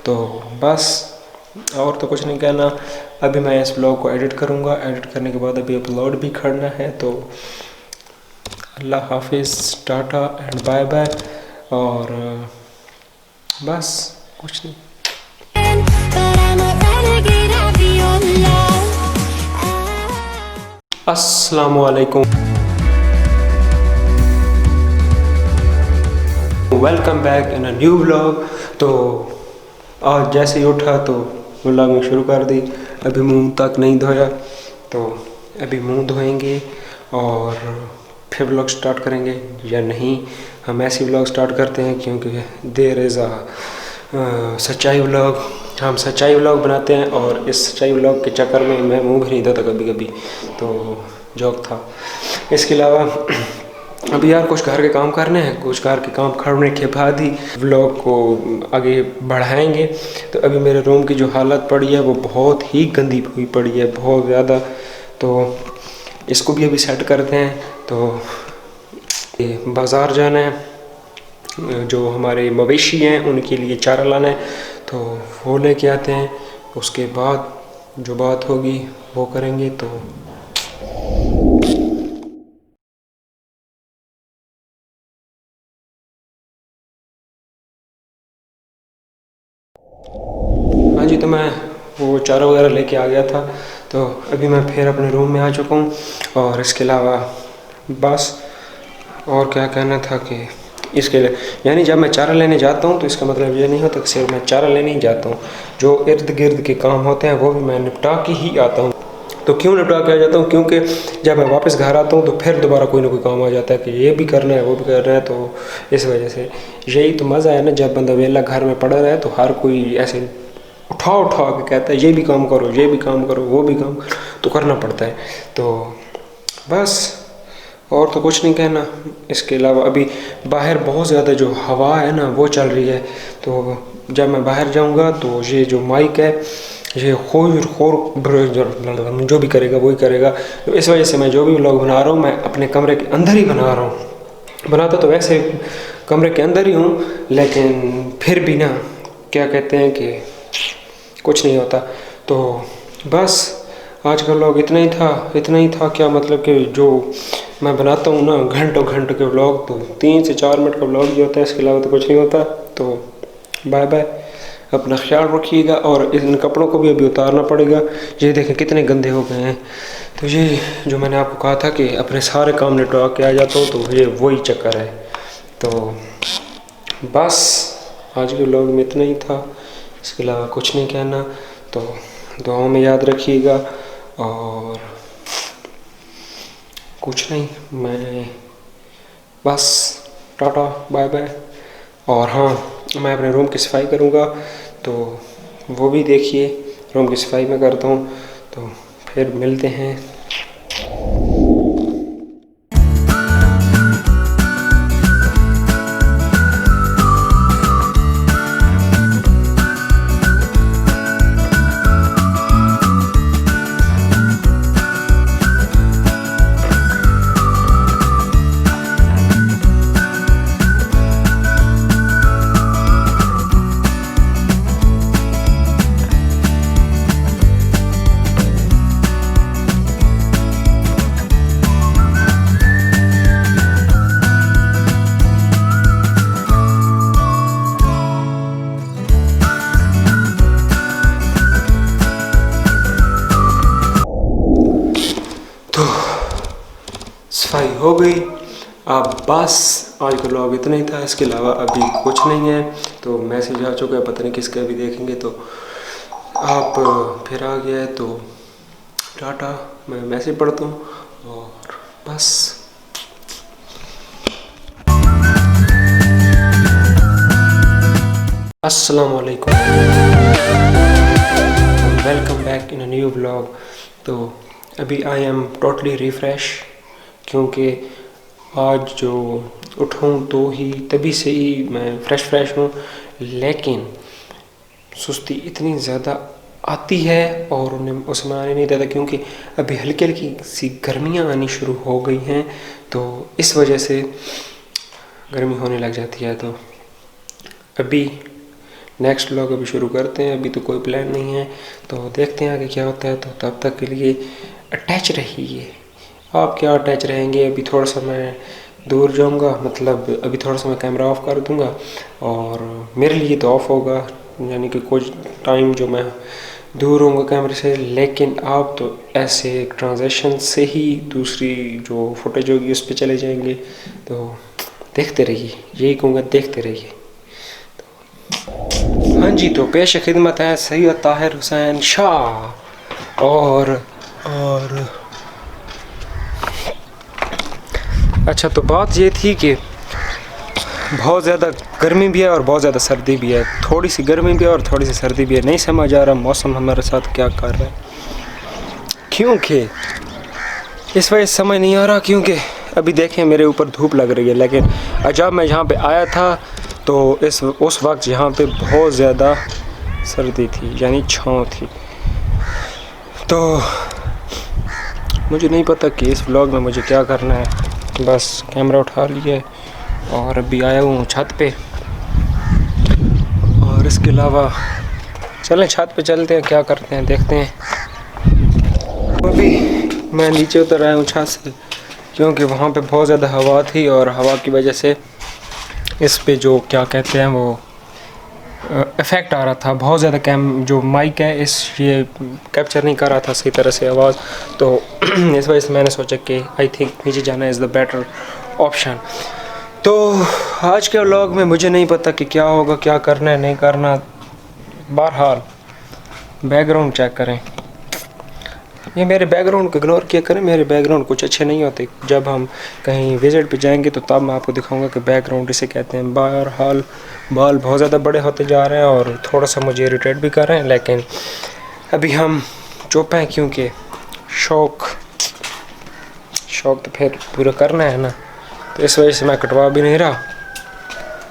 तो बस और तो कुछ नहीं कहना। अभी मैं इस व्लॉग को एडिट करूँगा, एडिट करने के बाद अभी अपलोड भी करना है। तो अल्लाह हाफिज़, टाटा एंड बाय बाय। और बस कुछ नहीं। अस्सलामुअलैकुम, welcome back in a new vlog. तो आज जैसे ही उठा तो व्लॉग में शुरू कर दी। अभी मुंह तक नहीं धोया, तो अभी मुंह धोएंगे और फिर व्लॉग स्टार्ट करेंगे या नहीं। हम ऐसी व्लॉग स्टार्ट करते हैं क्योंकि देयर इज़ अ सच्चाई व्लॉग। हम सच्चाई व्लॉग बनाते हैं और इस सच्चाई व्लॉग के चक्कर में मैं मुंह भी नहीं धोता कभी कभी, तो जोक था। इसके अलावा अभी यार कुछ घर के काम करने हैं, कुछ घर के काम करने के बाद ही व्लॉग को आगे बढ़ाएंगे। तो अभी मेरे रूम की जो हालत पड़ी है वो बहुत ही गंदी हुई पड़ी है, बहुत ज़्यादा। तो इसको भी अभी सेट करते हैं। तो बाज़ार जाना है, जो हमारे मवेशी हैं उनके लिए चारा लाना है, तो वो लेके आते हैं। उसके बाद जो बात होगी वो करेंगे। तो हाँ जी, तो मैं वो चारा वगैरह लेके आ गया था। तो अभी मैं फिर अपने रूम में आ चुका हूँ। और इसके अलावा बस और क्या कहना था कि इसके लिए यानी जब मैं चारा लेने जाता हूँ तो इसका मतलब ये नहीं होता कि सिर्फ मैं चारा लेने ही जाता हूँ। जो इर्द गिर्द के काम होते हैं वो भी मैं निपटा के ही आता हूँ। तो क्यों निपटा के आ जाता हूँ? क्योंकि जब मैं वापस घर आता हूँ तो फिर दोबारा कोई ना कोई काम आ जाता है कि ये भी करना है वो भी करना है। तो इस वजह से यही तो मज़ा है ना, जब बंदा वेला घर में पड़ा रहे तो हर कोई ऐसे उठा उठा के कहता है ये भी काम करो, ये भी काम करो, वो भी काम करो, तो करना पड़ता है। तो बस और तो कुछ नहीं कहना। इसके अलावा अभी बाहर बहुत ज़्यादा जो हवा है ना वो चल रही है। तो जब मैं बाहर जाऊंगा तो ये जो माइक है ये खोर जो भी करेगा वही करेगा। तो इस वजह से मैं जो भी व्लॉग बना रहा हूँ मैं अपने कमरे के अंदर ही बना रहा हूँ। बनाता तो वैसे कमरे के अंदर ही हूँ, लेकिन फिर भी ना क्या कहते हैं कि कुछ नहीं होता। तो बस आज का व्लॉग इतना ही था। क्या मतलब कि जो मैं बनाता हूँ ना घंटों के व्लॉग, तो 3 से 4 मिनट का व्लॉग ही होता है, इसके अलावा तो कुछ नहीं होता। तो बाय बाय, अपना ख्याल रखिएगा। और इन कपड़ों को भी अभी उतारना पड़ेगा। ये देखें कितने गंदे हो गए हैं। तो ये जो मैंने आपको कहा था कि अपने सारे काम निपटा के आ जाता हूँ, तो ये वही चक्कर है। तो बस आज के व्लॉग में इतना ही था, इसके अलावा कुछ नहीं कहना। तो दुआओं में याद रखिएगा और कुछ नहीं, मैं बस टाटा बाय बाय। और हाँ, मैं अपने रूम की सफाई करूँगा, तो वो भी देखिए। रूम की सफाई मैं करता हूँ, तो फिर मिलते हैं। सफाई हो गई। अब बस आज का व्लॉग इतना ही था, इसके अलावा अभी कुछ नहीं है। तो मैसेज आ चुका है, पता नहीं किसके अभी देखेंगे। तो आप फिर आ गया है तो टाटा, मैं मैसेज पढ़ता हूँ और बस। अस्सलाम वालेकुम, welcome back in a new vlog. तो अभी आई एम टोटली रिफ्रेश, क्योंकि आज जो उठाऊँ तो ही तभी से ही मैं फ्रेश हूँ। लेकिन सुस्ती इतनी ज़्यादा आती है और उन्हें उसमें आने नहीं देता, क्योंकि अभी हल्की हल्की सी गर्मियाँ आनी शुरू हो गई हैं। तो इस वजह से गर्मी होने लग जाती है। तो अभी नेक्स्ट व्लॉग अभी शुरू करते हैं। अभी तो कोई प्लान नहीं है, तो देखते हैं आगे क्या होता है। तो तब तक के लिए अटैच रहिए। आप क्या अटैच रहेंगे, अभी थोड़ा सा मैं दूर जाऊंगा, मतलब अभी थोड़ा सा मैं कैमरा ऑफ कर दूंगा और मेरे लिए तो ऑफ होगा, यानी कि कुछ टाइम जो मैं दूर होऊंगा कैमरे से। लेकिन आप तो ऐसे एक ट्रांजैक्शन से ही दूसरी जो फुटेज होगी उस पर चले जाएंगे, तो देखते रहिए, यही कहूँगा, देखते रहिए। हाँ जी, तो पेश खिदमत है सैयद ताहिर हुसैन शाह। और अच्छा, तो बात ये थी कि बहुत ज़्यादा गर्मी भी है और बहुत ज़्यादा सर्दी भी है, थोड़ी सी गर्मी भी है और थोड़ी सी सर्दी भी है। नहीं समझ आ रहा मौसम हमारे साथ क्या कर रहा है, क्योंकि इस वजह समझ नहीं आ रहा। क्योंकि अभी देखें मेरे ऊपर धूप लग रही है, लेकिन जब मैं यहाँ पे आया था तो उस वक्त यहाँ पे बहुत ज़्यादा सर्दी थी, यानी छाँव थी। तो मुझे नहीं पता कि इस व्लॉग में मुझे क्या करना है, बस कैमरा उठा लिया है और अभी आया हूँ छत पे। और इसके अलावा चलें छत पे चलते हैं, क्या करते हैं देखते हैं। अभी मैं नीचे उतर आया हूँ छत से, क्योंकि वहाँ पे बहुत ज़्यादा हवा थी और हवा की वजह से इस पे जो क्या कहते हैं वो इफ़ेक्ट आ रहा था बहुत ज़्यादा। जो माइक है ये कैप्चर नहीं कर रहा था सही तरह से आवाज़, तो इस वजह से मैंने सोचा कि आई थिंक नीचे जाना इज़ द बेटर ऑप्शन। तो आज के व्लॉग में मुझे नहीं पता कि क्या होगा, क्या करना है नहीं करना। बहरहाल बैकग्राउंड चेक करें, ये मेरे बैकग्राउंड को इग्नोर किया करें, मेरे बैकग्राउंड कुछ अच्छे नहीं होते। जब हम कहीं विज़िट पे जाएंगे तो तब मैं आपको दिखाऊंगा कि बैकग्राउंड इसे कहते हैं। बहरहाल बाल बहुत ज़्यादा बड़े होते जा रहे हैं और थोड़ा सा मुझे इरिटेट भी कर रहे हैं, लेकिन अभी हम चुप हैं क्योंकि शौक़ तो फिर पूरा करना है ना, तो इस वजह से मैं कटवा भी नहीं रहा।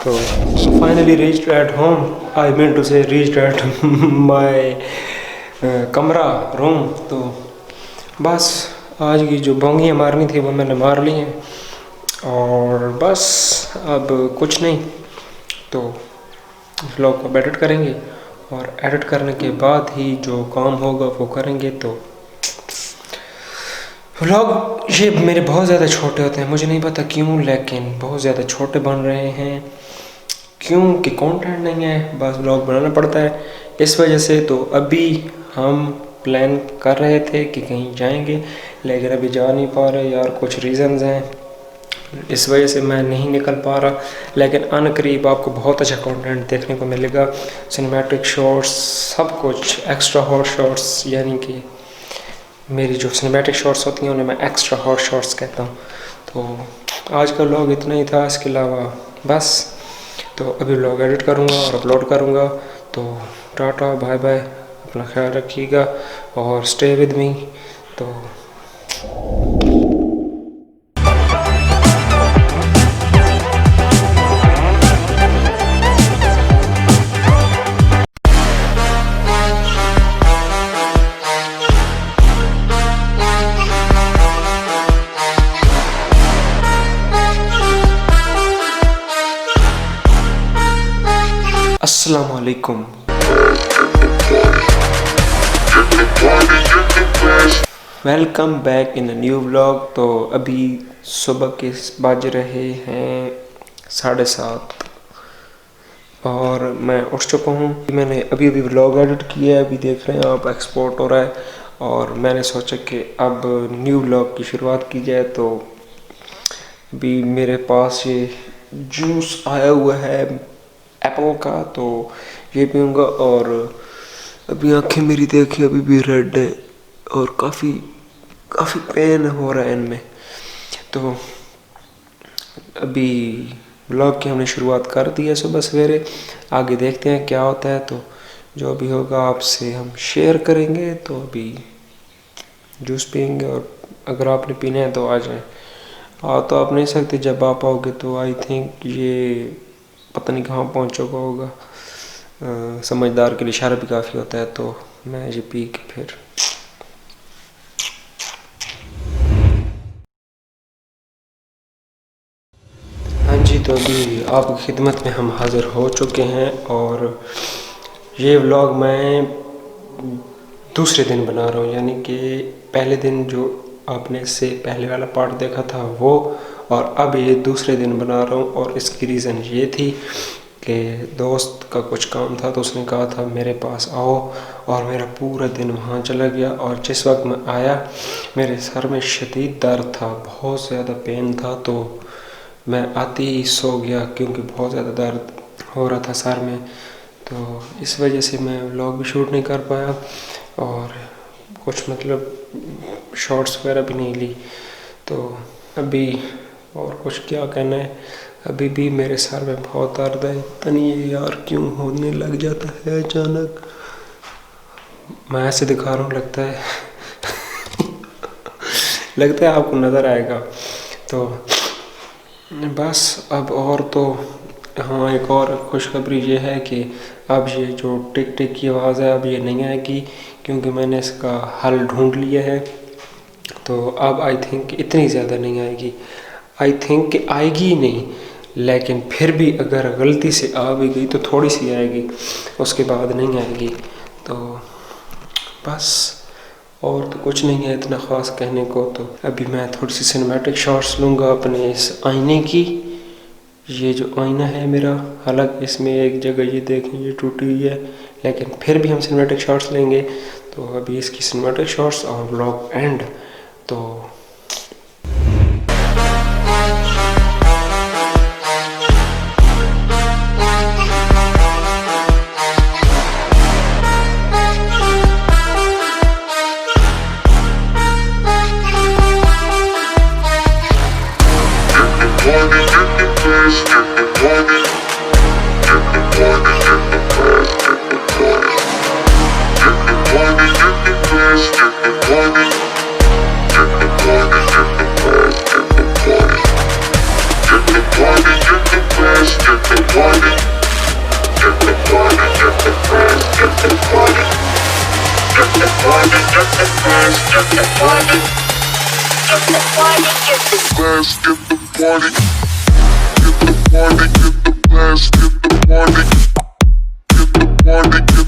तो finally reached at home, I mean to say reached at my कमरा रूम। तो बस आज की जो बोंगियाँ मारनी थी वो मैंने मार ली हैं और बस अब कुछ नहीं, तो व्लॉग को एडिट करेंगे और एडिट करने के बाद ही जो काम होगा वो करेंगे। तो व्लॉग ये मेरे बहुत ज़्यादा छोटे होते हैं, मुझे नहीं पता क्यों, लेकिन बहुत ज़्यादा छोटे बन रहे हैं क्योंकि कंटेंट नहीं है, बस व्लॉग बनाना पड़ता है इस वजह से। तो अभी हम प्लान कर रहे थे कि कहीं जाएंगे, लेकिन अभी जा नहीं पा रहे यार, कुछ रीज़न्स हैं, इस वजह से मैं नहीं निकल पा रहा। लेकिन अनकरीब आपको बहुत अच्छा कंटेंट देखने को मिलेगा, सिनेमैटिक शॉट्स, सब कुछ एक्स्ट्रा हॉट शॉट्स, यानी कि मेरी जो सिनेमैटिक शॉट्स होती हैं उन्हें मैं एक्स्ट्रा हॉट शॉट्स कहता हूँ। तो आज का व्लॉग इतना ही था, इसके अलावा बस। तो अभी व्लॉग एडिट करूँगा और अपलोड करूँगा। तो टाटा बाय बाय, अपना ख्याल रखिएगा और स्टे विद मी। तो अस्सलाम वालेकुम। Welcome back in a new vlog. तो अभी सुबह के बज रहे हैं 7:30 और मैं उठ चुका हूँ। मैंने अभी व्लॉग एडिट किया है, अभी देख रहे हैं आप एक्सपोर्ट हो रहा है और मैंने सोचा कि अब न्यू व्लॉग की शुरुआत की जाए। तो अभी मेरे पास ये जूस आया हुआ है एप्पल का, तो ये पीऊँगा। और अभी आंखें मेरी देखिए अभी भी रेड है और काफ़ी पेन हो रहा है इनमें। तो अभी व्लॉग की हमने शुरुआत कर दी है सुबह सवेरे, आगे देखते हैं क्या होता है। तो जो भी होगा आपसे हम शेयर करेंगे। तो अभी जूस पियेंगे और अगर आपने पीना है तो आ जाएं। आ तो आप नहीं सकते, जब आप आओगे तो आई थिंक ये पता नहीं कहाँ पहुँच चुका होगा। समझदार के लिए इशारा भी काफ़ी होता है। तो मैं ये पी के फिर हाँ जी, तो अभी आपकी खिदमत में हम हाज़िर हो चुके हैं और ये व्लॉग मैं दूसरे दिन बना रहा हूँ, यानी कि पहले दिन जो आपने इससे पहले वाला पार्ट देखा था वो, और अब ये दूसरे दिन बना रहा हूँ। और इसकी रीज़न ये थी कि दोस्त का कुछ काम था तो उसने कहा था मेरे पास आओ, और मेरा पूरा दिन वहाँ चला गया। और जिस वक्त मैं आया मेरे सर में शदीद दर्द था, बहुत ज़्यादा पेन था, तो मैं आते ही सो गया क्योंकि बहुत ज़्यादा दर्द हो रहा था सर में। तो इस वजह से मैं व्लॉग भी शूट नहीं कर पाया और कुछ मतलब शॉर्ट्स वगैरह भी नहीं ली। तो अभी और कुछ क्या कहना है, अभी भी मेरे सर में बहुत दर्द है। पता नहीं ये यार क्यों होने लग जाता है अचानक। मैं ऐसे दिखा रहा हूँ, लगता है लगता है आपको नज़र आएगा। तो बस अब और तो हाँ, एक और खुशखबरी ये है कि अब ये जो टिक टिक की आवाज़ है अब ये नहीं आएगी क्योंकि मैंने इसका हल ढूंढ लिया है। तो अब आई थिंक इतनी ज़्यादा नहीं आएगी, आई थिंक कि आएगी ही नहीं, लेकिन फिर भी अगर गलती से आ भी गई तो थोड़ी सी आएगी, उसके बाद नहीं आएगी। तो बस और तो कुछ नहीं है इतना ख़ास कहने को। तो अभी मैं थोड़ी सी सिनेमैटिक शॉट्स लूँगा अपने इस आईने की। ये जो आईना है मेरा, हालांकि इसमें एक जगह ये देखें ये टूटी हुई है, लेकिन फिर भी हम सिनेमैटिक शॉट्स लेंगे। तो अभी इसकी सिनेमैटिक शॉट्स और व्लॉग एंड। तो Get the party